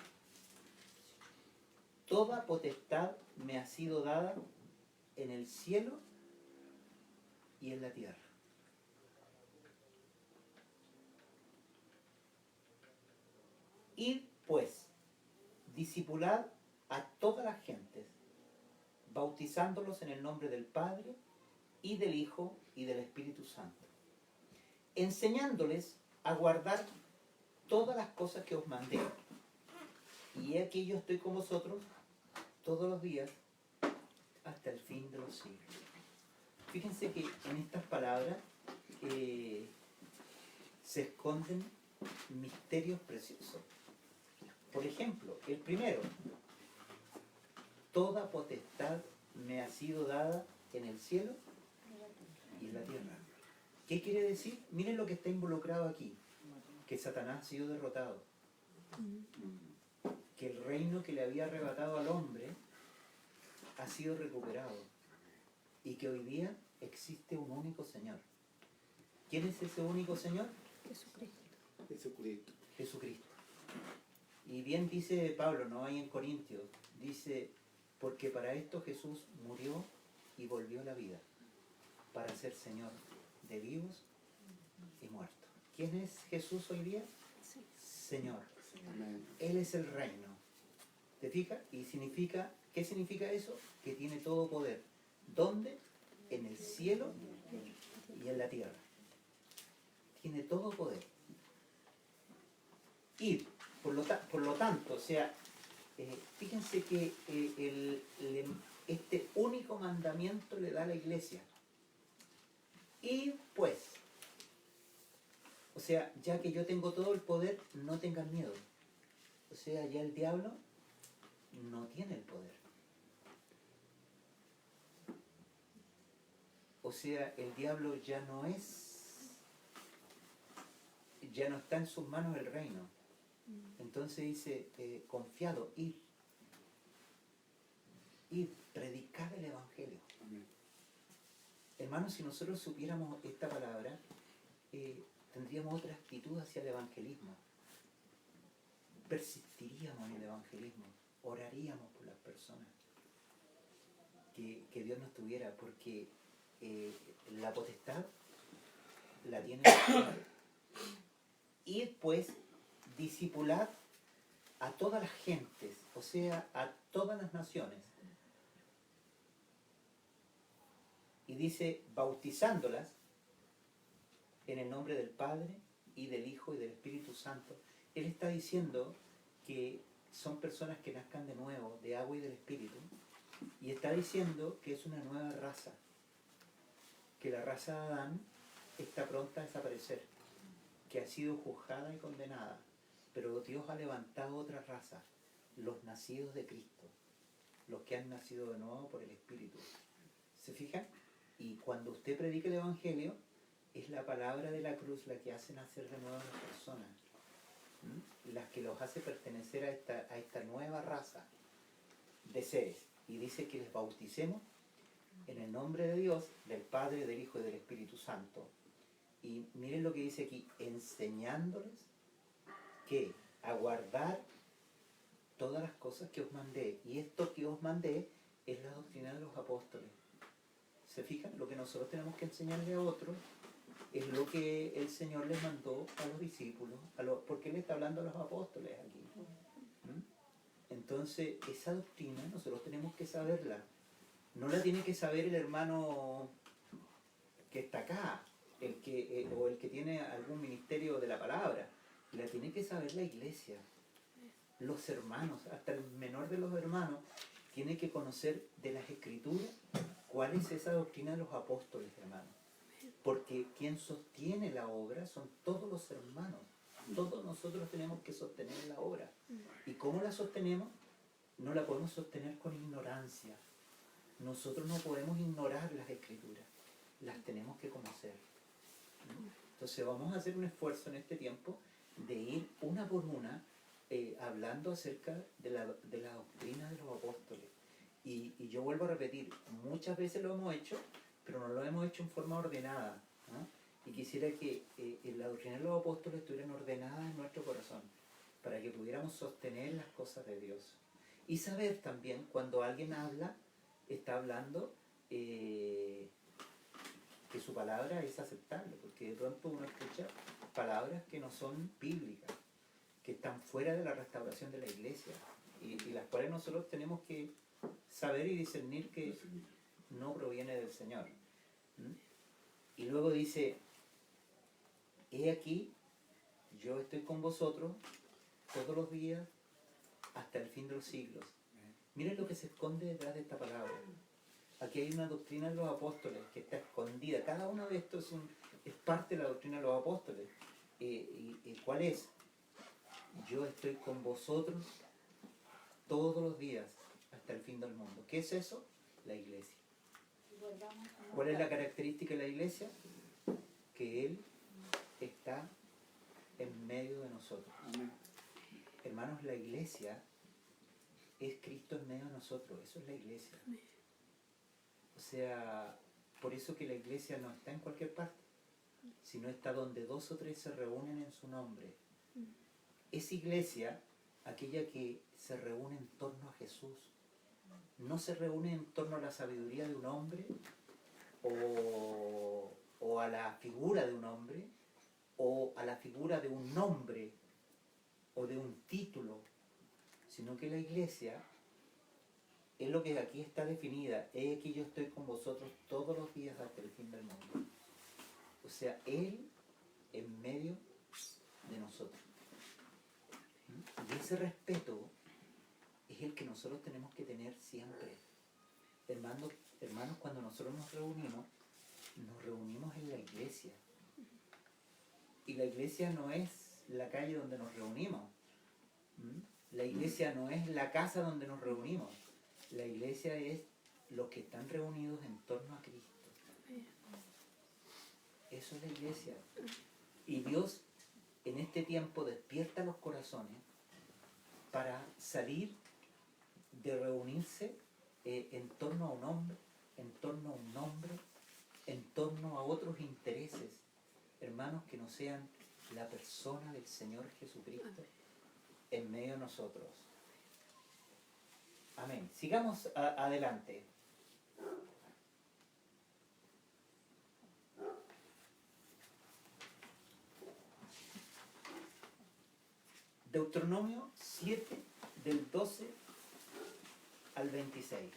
toda potestad me ha sido dada en el cielo y en la tierra. Id pues, discipulad a todas las gentes, bautizándolos en el nombre del Padre, y del Hijo, y del Espíritu Santo, enseñándoles a guardar todas las cosas que os mandé. Y he aquí yo estoy con vosotros todos los días hasta el fin de los siglos. Fíjense que en estas palabras se esconden misterios preciosos. Por ejemplo, el primero: toda potestad me ha sido dada en el cielo y en la tierra. ¿Qué quiere decir? Miren lo que está involucrado aquí: que Satanás ha sido derrotado, que el reino que le había arrebatado al hombre ha sido recuperado, y que hoy día existe un único Señor. ¿Quién es ese único Señor? Jesucristo. Jesucristo. Jesucristo. Y bien dice Pablo, no hay en Corintios, dice: porque para esto Jesús murió y volvió a la vida, para ser Señor de vivos y muertos. ¿Quién es Jesús hoy día? Sí. Señor. Amén. Él es el reino. ¿Te fijas? Y significa, ¿qué significa eso? Que tiene todo poder. ¿Dónde? En el cielo y en la tierra. Tiene todo poder. Y por lo tanto, o sea, fíjense que este único mandamiento le da a la iglesia. Y pues, o sea, ya que yo tengo todo el poder, no tengan miedo. O sea, ya el diablo no tiene el poder. O sea, el diablo ya no está en sus manos el reino. Entonces dice, confiado, id, predicad el Evangelio. Amén. Hermanos, si nosotros supiéramos esta palabra, tendríamos otra actitud hacia el evangelismo. Persistiríamos en el evangelismo, oraríamos por las personas. Que Dios nos tuviera, porque la potestad la tiene el Señor. Y pues discipulad a todas las gentes, o sea, a todas las naciones. Y dice, bautizándolas en el nombre del Padre y del Hijo y del Espíritu Santo. Él está diciendo que son personas que nazcan de nuevo, de agua y del Espíritu. Y está diciendo que es una nueva raza, que la raza de Adán está pronta a desaparecer, que ha sido juzgada y condenada, pero Dios ha levantado otra raza, los nacidos de Cristo, los que han nacido de nuevo por el Espíritu. ¿Se fijan? Y cuando usted predica el Evangelio, es la palabra de la cruz la que hace nacer de nuevo a las personas, las que los hace pertenecer a esta nueva raza de seres. Y dice que les bauticemos en el nombre de Dios, del Padre, del Hijo y del Espíritu Santo. Y miren lo que dice aquí, enseñándoles que a guardar todas las cosas que os mandé. Y esto que os mandé es la doctrina de los apóstoles. ¿Se fijan? Lo que nosotros tenemos que enseñarle a otros es lo que el Señor les mandó a los discípulos, porque Él está hablando a los apóstoles aquí. Entonces, esa doctrina nosotros tenemos que saberla. No la tiene que saber el hermano que está acá, o el que tiene algún ministerio de la palabra. La tiene que saber la iglesia, los hermanos, hasta el menor de los hermanos, tiene que conocer de las Escrituras cuál es esa doctrina de los apóstoles, hermanos. Porque quien sostiene la obra son todos los hermanos. Todos nosotros tenemos que sostener la obra. ¿Y cómo la sostenemos? No la podemos sostener con ignorancia. Nosotros no podemos ignorar las Escrituras. Las tenemos que conocer. Entonces vamos a hacer un esfuerzo en este tiempo de ir una por una hablando acerca de la doctrina de los apóstoles. Y yo vuelvo a repetir, muchas veces lo hemos hecho, pero no lo hemos hecho en forma ordenada, ¿no? Y quisiera que la doctrina de los apóstoles estuvieran ordenadas en nuestro corazón, para que pudiéramos sostener las cosas de Dios. Y saber también cuando alguien habla, está hablando que su palabra es aceptable, porque de pronto uno escucha palabras que no son bíblicas, que están fuera de la restauración de la iglesia, y las cuales nosotros tenemos que saber y discernir que no proviene del Señor. Y luego dice, he aquí, yo estoy con vosotros todos los días hasta el fin de los siglos. Miren lo que se esconde detrás de esta palabra. Aquí hay una doctrina de los apóstoles que está escondida. Cada uno de estos es parte de la doctrina de los apóstoles. ¿Cuál es? Yo estoy con vosotros todos los días hasta el fin del mundo. ¿Qué es eso? La iglesia. ¿Cuál es la característica de la iglesia? Que Él está en medio de nosotros. Amén. Hermanos, la iglesia es Cristo en medio de nosotros. Eso es la iglesia. O sea, por eso que la iglesia no está en cualquier parte, sino está donde 2 o 3 se reúnen en su nombre. Es iglesia aquella que se reúne en torno a Jesús. No se reúne en torno a la sabiduría de un hombre o a la figura de un hombre o a la figura de un nombre o de un título, sino que la iglesia es lo que aquí está definida. He aquí yo estoy con vosotros todos los días hasta el fin del mundo. O sea, Él en medio de nosotros. Y ese respeto es el que nosotros tenemos que tener siempre. Hermanos, cuando nosotros nos reunimos en la iglesia. Y la iglesia no es la calle donde nos reunimos. La iglesia no es la casa donde nos reunimos. La iglesia es los que están reunidos en torno a Cristo. Eso es la iglesia. Y Dios en este tiempo despierta los corazones para salir de reunirse en torno a un hombre, en torno a otros intereses, hermanos, que no sean la persona del Señor Jesucristo en medio de nosotros. Amén. Sigamos adelante. Deuteronomio 7, del 12 al 26.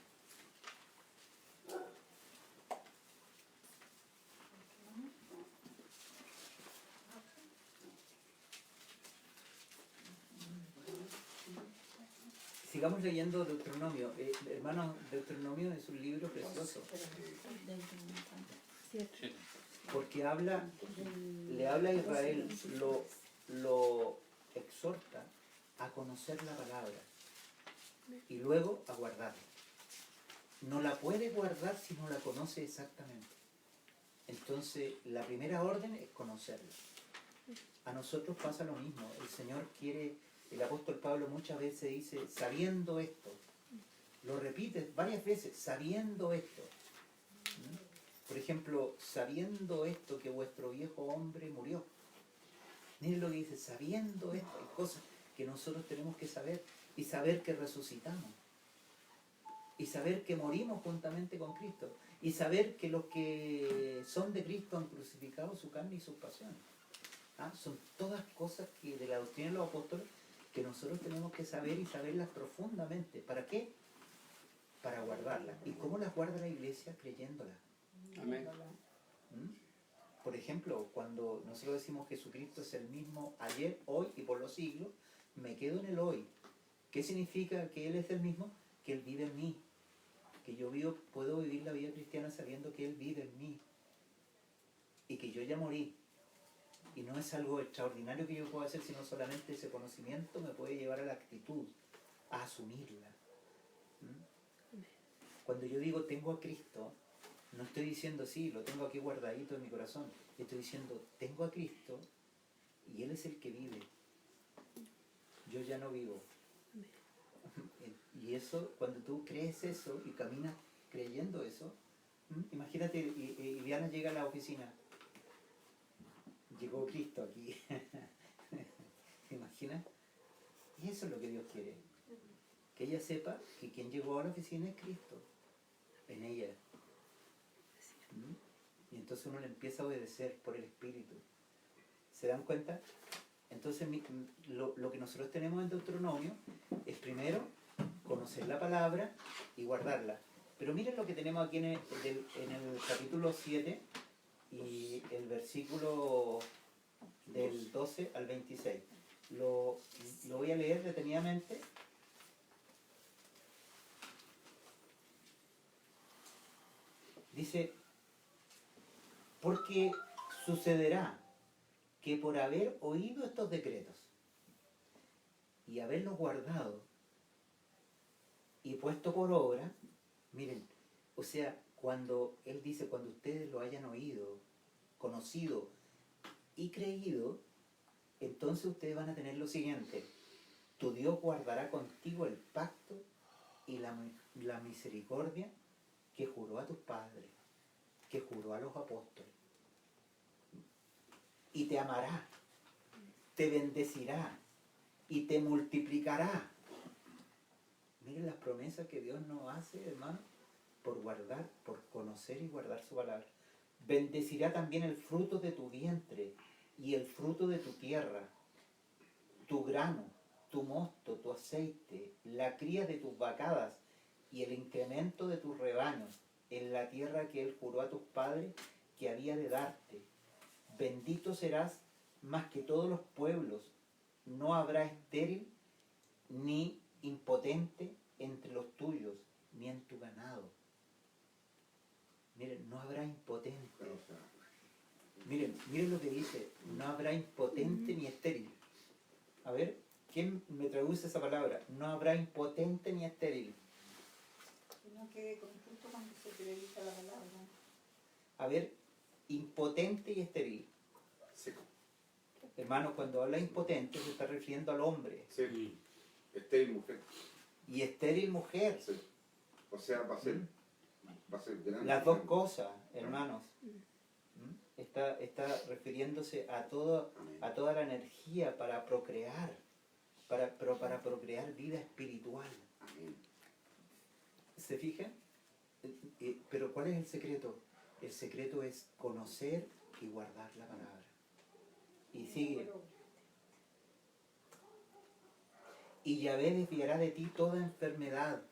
Sigamos leyendo Deuteronomio. Hermanos, Deuteronomio es un libro precioso. Porque le habla a Israel, lo exhorta a conocer la palabra y luego a guardarla. no la puede guardar si no la conoce exactamente. Entonces, la primera orden es conocerla. A nosotros pasa lo mismo. El Señor quiere, el apóstol Pablo muchas veces dice, sabiendo esto, lo repite varias veces, sabiendo esto. ¿Mm? Por ejemplo, sabiendo esto que vuestro viejo hombre murió. Miren lo que dice, sabiendo esto, hay cosas que nosotros tenemos que saber y saber que resucitamos. Y saber que morimos juntamente con Cristo. Y saber que los que son de Cristo han crucificado su carne y sus pasiones. ¿Ah? Son todas cosas que de la doctrina de los apóstoles que nosotros tenemos que saber y saberlas profundamente. ¿Para qué? Para guardarlas. ¿Y cómo las guarda la iglesia? Creyéndolas. Amén. ¿Mm? Por ejemplo, cuando nosotros decimos Jesucristo es el mismo ayer, hoy y por los siglos, me quedo en el hoy. ¿Qué significa que Él es el mismo? Que Él vive en mí. Que yo puedo vivir la vida cristiana sabiendo que Él vive en mí. Y que yo ya morí. Y no es algo extraordinario que yo pueda hacer, sino solamente ese conocimiento me puede llevar a la actitud, a asumirla. ¿Mm? Cuando yo digo tengo a Cristo, no estoy diciendo sí, lo tengo aquí guardadito en mi corazón. Estoy diciendo tengo a Cristo y Él es el que vive. Yo ya no vivo. Y eso, cuando tú crees eso y caminas creyendo eso, imagínate, y Diana llega a la oficina. Llegó Cristo aquí. ¿Te imaginas? Y eso es lo que Dios quiere. Que ella sepa que quien llegó a la oficina es Cristo. En ella. Y entonces uno le empieza a obedecer por el Espíritu. ¿Se dan cuenta? Entonces lo que nosotros tenemos en Deuteronomio es primero conocer la palabra y guardarla. Pero miren lo que tenemos aquí en el capítulo 7 y el versículo del 12 al 26. Lo voy a leer detenidamente. Dice, porque sucederá que por haber oído estos decretos y haberlos guardado y puesto por obra, miren, o sea, cuando Él dice, cuando ustedes lo hayan oído, conocido y creído, entonces ustedes van a tener lo siguiente: tu Dios guardará contigo el pacto y la misericordia que juró a tus padres, que juró a los apóstoles. Y te amará, te bendecirá y te multiplicará. Miren las promesas que Dios nos hace, hermano, por guardar, por conocer y guardar su palabra. Bendecirá también el fruto de tu vientre y el fruto de tu tierra, tu grano, tu mosto, tu aceite, la cría de tus vacadas y el incremento de tus rebaños en la tierra que Él juró a tus padres que había de darte. Bendito serás más que todos los pueblos. No habrá estéril ni impotente entre los tuyos, ni en tu ganado. Miren, no habrá impotente. Miren lo que dice, no habrá impotente ni estéril. A ver, ¿quién me traduce esa palabra? No habrá impotente ni estéril. Que no quede confuso cuando se predica la palabra. A ver, impotente y estéril. Seco. Hermanos, cuando habla impotente se está refiriendo al hombre. Sí. Estéril mujer. Y estéril mujer. Sí. O sea, va a ser grande. Las dos cosas, hermanos. Está refiriéndose a toda la energía para procrear, pero para procrear vida espiritual. Amén. ¿Se fijan? Pero ¿cuál es el secreto? El secreto es conocer y guardar la palabra. Y sigue. Y Yahvé desviará de ti toda enfermedad.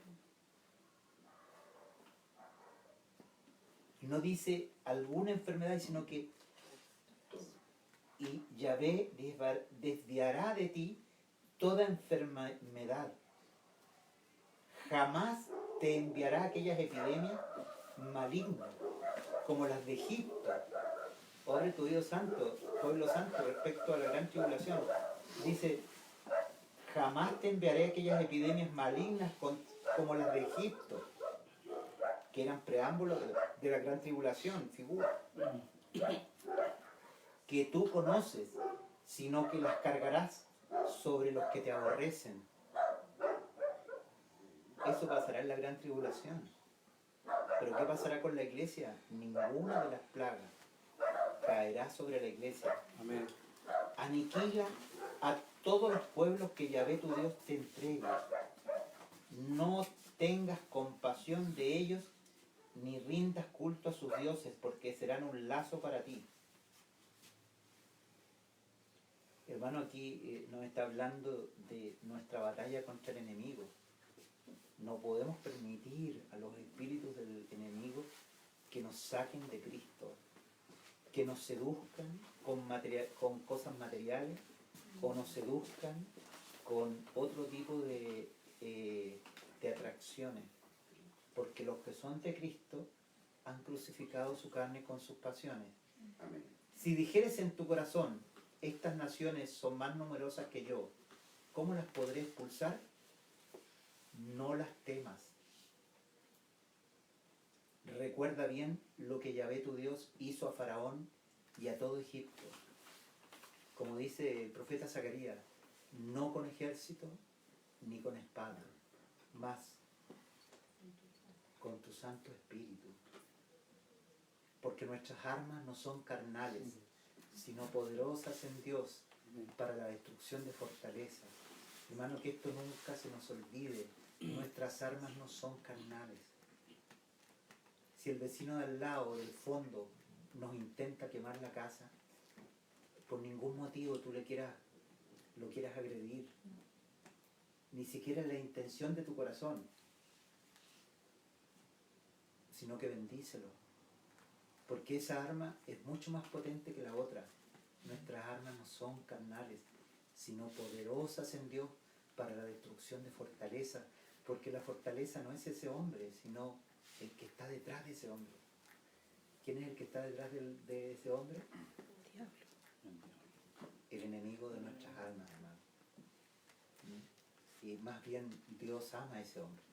No dice alguna enfermedad, sino que y Yahvé desviará de ti toda enfermedad. Jamás te enviará aquellas epidemias malignas como las de Egipto. Padre tu Dios santo, pueblo santo, respecto a la gran tribulación. Dice, jamás te enviaré aquellas epidemias malignas como las de Egipto. que eran preámbulos de la gran tribulación, figura, que tú conoces, sino que las cargarás sobre los que te aborrecen. Eso pasará en la gran tribulación. Pero ¿qué pasará con la iglesia? Ninguna de las plagas caerá sobre la iglesia. Amén. Aniquila a todos los pueblos que Yahvé tu Dios te entregue. No tengas compasión de ellos, ni rindas culto a sus dioses, porque serán un lazo para ti. Hermano, aquí nos está hablando de nuestra batalla contra el enemigo. No podemos permitir a los espíritus del enemigo que nos saquen de Cristo, que nos seduzcan con cosas materiales o nos seduzcan con otro tipo de atracciones. Porque los que son de Cristo han crucificado su carne con sus pasiones. Amén. Si dijeres en tu corazón, estas naciones son más numerosas que yo, ¿cómo las podré expulsar? No las temas. Recuerda bien lo que Yahvé tu Dios hizo a Faraón y a todo Egipto. Como dice el profeta Zacarías, no con ejército ni con espada, mas con tu Santo Espíritu. Porque nuestras armas no son carnales, sino poderosas en Dios para la destrucción de fortalezas. Hermano, que esto nunca se nos olvide. Nuestras armas no son carnales. Si el vecino de al lado, del fondo, nos intenta quemar la casa, por ningún motivo tú lo quieras agredir. Ni siquiera es la intención de tu corazón, sino que bendícelo. Porque esa arma es mucho más potente que la otra. Nuestras armas no son carnales, sino poderosas en Dios para la destrucción de fortalezas. Porque la fortaleza no es ese hombre, sino el que está detrás de ese hombre. ¿Quién es el que está detrás de ese hombre? Diablo. El enemigo de nuestras almas, hermano. Y más bien Dios ama a ese hombre.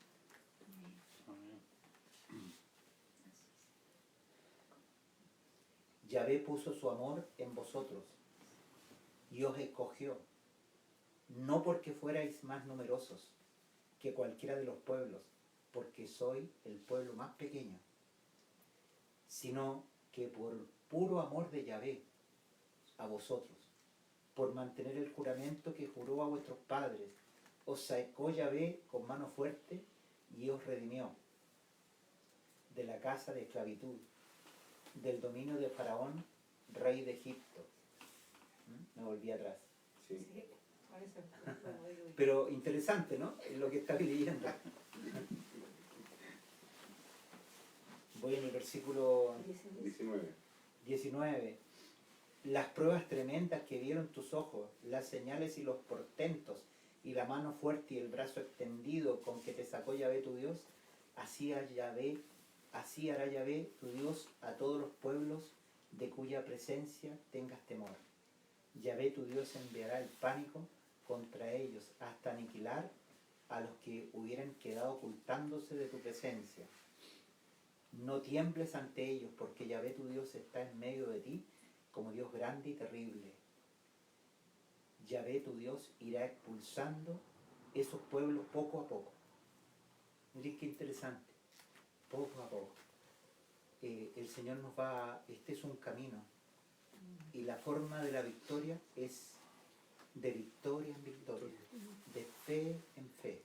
Yahvé puso su amor en vosotros y os escogió, no porque fuerais más numerosos que cualquiera de los pueblos, porque soy el pueblo más pequeño, sino que por puro amor de Yahvé a vosotros, por mantener el juramento que juró a vuestros padres, os sacó Yahvé con mano fuerte y os redimió de la casa de esclavitud, del dominio de Faraón, rey de Egipto. Me volví atrás. Sí. Sí, por eso lo voy a oír. Pero interesante, ¿no? Es lo que estaba leyendo. Voy en el versículo 19. 19. Las pruebas tremendas que vieron tus ojos, las señales y los portentos, y la mano fuerte y el brazo extendido con que te sacó Yahvé tu Dios, así hará Yahvé tu Dios a todos los pueblos de cuya presencia tengas temor. Yahvé tu Dios enviará el pánico contra ellos hasta aniquilar a los que hubieran quedado ocultándose de tu presencia. No tiembles ante ellos, porque Yahvé tu Dios está en medio de ti como Dios grande y terrible. Yahvé tu Dios irá expulsando esos pueblos poco a poco. Miren qué interesante. Poco a poco. El Señor nos va, este es un camino. Y la forma de la victoria es de victoria en victoria, de fe en fe.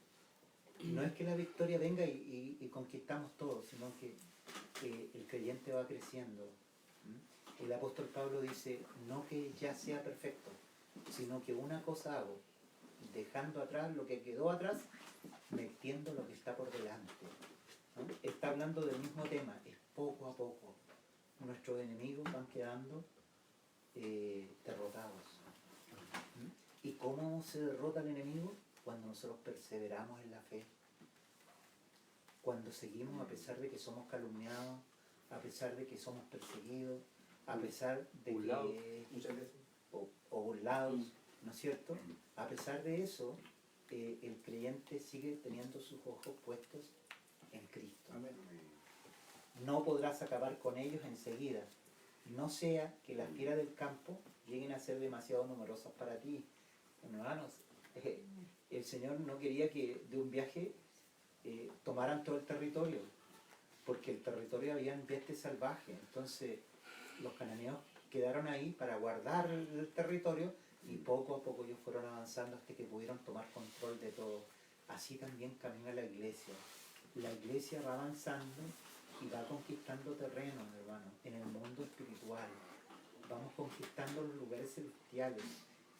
No es que la victoria venga y conquistamos todo, sino que el creyente va creciendo. El apóstol Pablo dice, no que ya sea perfecto, sino que una cosa hago, dejando atrás lo que quedó atrás, metiendo lo que está por delante. ¿No? Está hablando del mismo tema, es poco a poco. Nuestros enemigos van quedando derrotados. ¿Y cómo se derrota el enemigo? Cuando nosotros perseveramos en la fe. Cuando seguimos a pesar de que somos calumniados, a pesar de que somos perseguidos, a pesar de Burlados, que... muchas veces. o burlados, ¿no es cierto? A pesar de eso, el creyente sigue teniendo sus ojos puestos en Cristo. Amén. no podrás acabar con ellos enseguida. No sea que las fieras del campo lleguen a ser demasiado numerosas para ti. Hermanos, el Señor no quería que de un viaje tomaran todo el territorio, porque el territorio había bestias salvajes. Entonces los cananeos quedaron ahí para guardar el territorio y poco a poco ellos fueron avanzando hasta que pudieron tomar control de todo. Así también camina la iglesia. La iglesia va avanzando y va conquistando terreno, hermano, en el mundo espiritual. Vamos conquistando los lugares celestiales,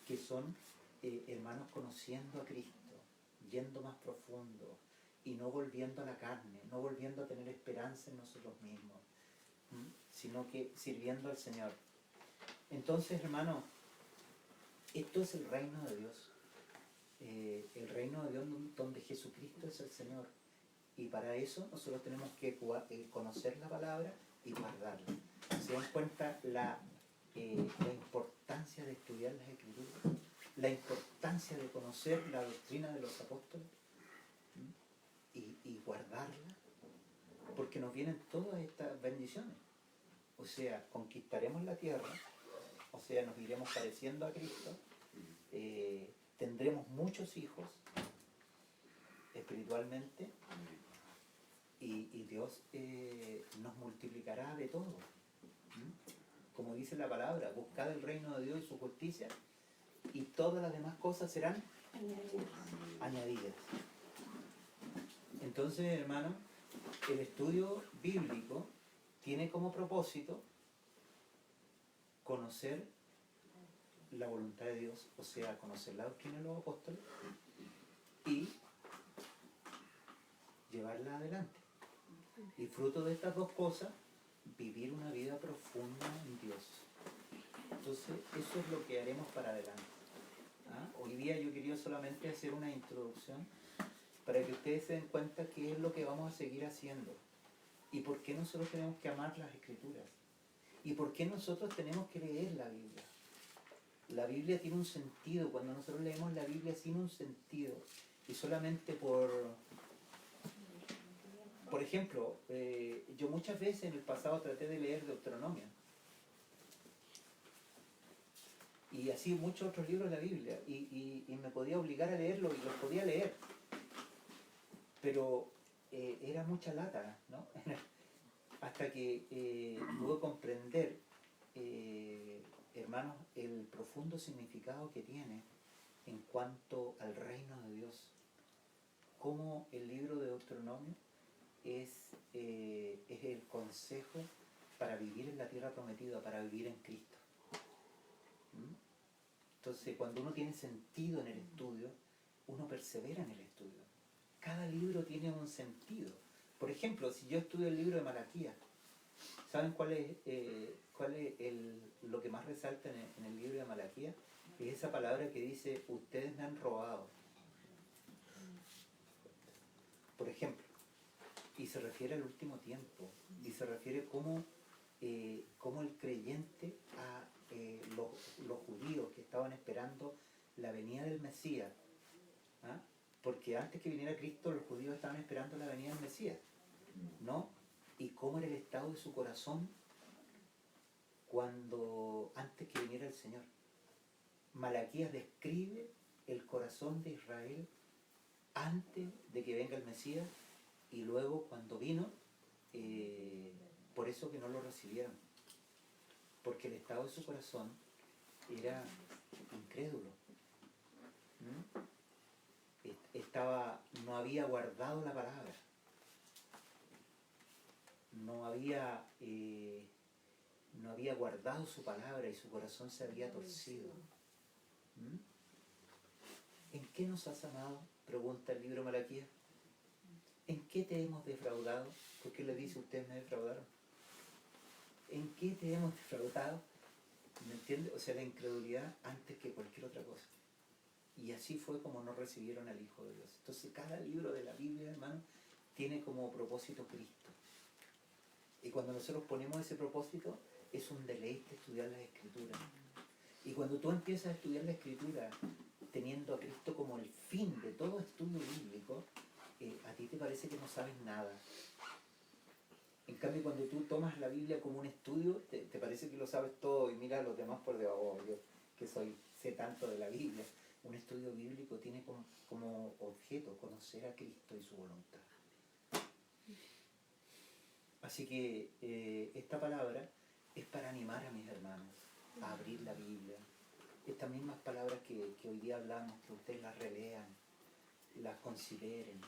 que son, hermanos, conociendo a Cristo, yendo más profundo y no volviendo a la carne, no volviendo a tener esperanza en nosotros mismos, sino que sirviendo al Señor. Entonces, hermano, esto es el reino de Dios. El reino de Dios donde Jesucristo es el Señor. Y para eso nosotros tenemos que conocer la palabra y guardarla. ¿Se dan cuenta la importancia de estudiar las Escrituras? La importancia de conocer la doctrina de los apóstoles y guardarla, porque nos vienen todas estas bendiciones. O sea, conquistaremos la tierra, o sea, nos iremos pareciendo a Cristo, tendremos muchos hijos espiritualmente y Dios nos multiplicará de todo. Como dice la palabra, buscad el reino de Dios y su justicia y todas las demás cosas serán añadidas. Entonces, hermano, el estudio bíblico tiene como propósito conocer la voluntad de Dios, o sea, conocer la doctrina de los apóstoles y llevarla adelante. Y fruto de estas dos cosas, vivir una vida profunda en Dios. Entonces, eso es lo que haremos para adelante. Hoy día yo quería solamente hacer una introducción para que ustedes se den cuenta qué es lo que vamos a seguir haciendo y por qué nosotros tenemos que amar las Escrituras y por qué nosotros tenemos que leer la Biblia. La Biblia tiene un sentido. Cuando nosotros leemos la Biblia sin un sentido y solamente por ejemplo, yo muchas veces en el pasado traté de leer Deuteronomio y así muchos otros libros de la Biblia y me podía obligar a leerlo y los podía leer, pero era mucha lata, ¿no? Hasta que pude comprender, hermanos, el profundo significado que tiene en cuanto al reino de Dios. Cómo el libro de Deuteronomio es el consejo para vivir en la tierra prometida, para vivir en Cristo. Entonces, cuando uno tiene sentido en el estudio, uno persevera en el estudio. Cada libro tiene un sentido. Por ejemplo, si yo estudio el libro de Malaquías, ¿saben cuál es lo que más resalta en el libro de Malaquías? Es esa palabra que dice, ustedes me han robado. Por ejemplo, y se refiere al último tiempo, y se refiere cómo el creyente, los judíos que estaban esperando la venida del Mesías, porque antes que viniera Cristo los judíos estaban esperando la venida del Mesías, ¿no? Y cómo era el estado de su corazón antes que viniera el Señor. Malaquías describe el corazón de Israel antes de que venga el Mesías y luego cuando vino, por eso que no lo recibieron, porque el estado de su corazón era incrédulo. No había guardado la palabra, no había guardado su palabra y su corazón se había torcido. ¿En qué nos has amado?, pregunta el libro de Malaquías. ¿En qué te hemos defraudado? ¿Por qué le dice ustedes me defraudaron? ¿En qué te hemos defraudado? ¿Me entiende? O sea, la incredulidad antes que cualquier otra cosa. Y así fue como no recibieron al Hijo de Dios. Entonces cada libro de la Biblia, hermano, tiene como propósito Cristo. Y cuando nosotros ponemos ese propósito, es un deleite estudiar las Escrituras. Y cuando tú empiezas a estudiar la Escritura teniendo a Cristo como el fin de todo estudio bíblico, a ti te parece que no sabes nada. En cambio, cuando tú tomas la Biblia como un estudio, te parece que lo sabes todo y miras a los demás por debajo. Yo que sé tanto de la Biblia. Un estudio bíblico tiene como objeto conocer a Cristo y su voluntad. Así que esta palabra es para animar a mis hermanos a abrir la Biblia. Estas mismas palabras que hoy día hablamos, que ustedes las relean, las consideren.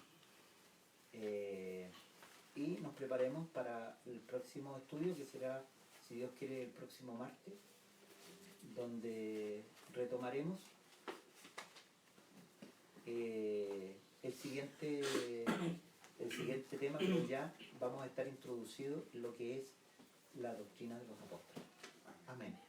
Y nos preparemos para el próximo estudio, que será, si Dios quiere, el próximo martes, donde retomaremos el siguiente tema, pero ya vamos a estar introducidos en lo que es la doctrina de los apóstoles. Amén.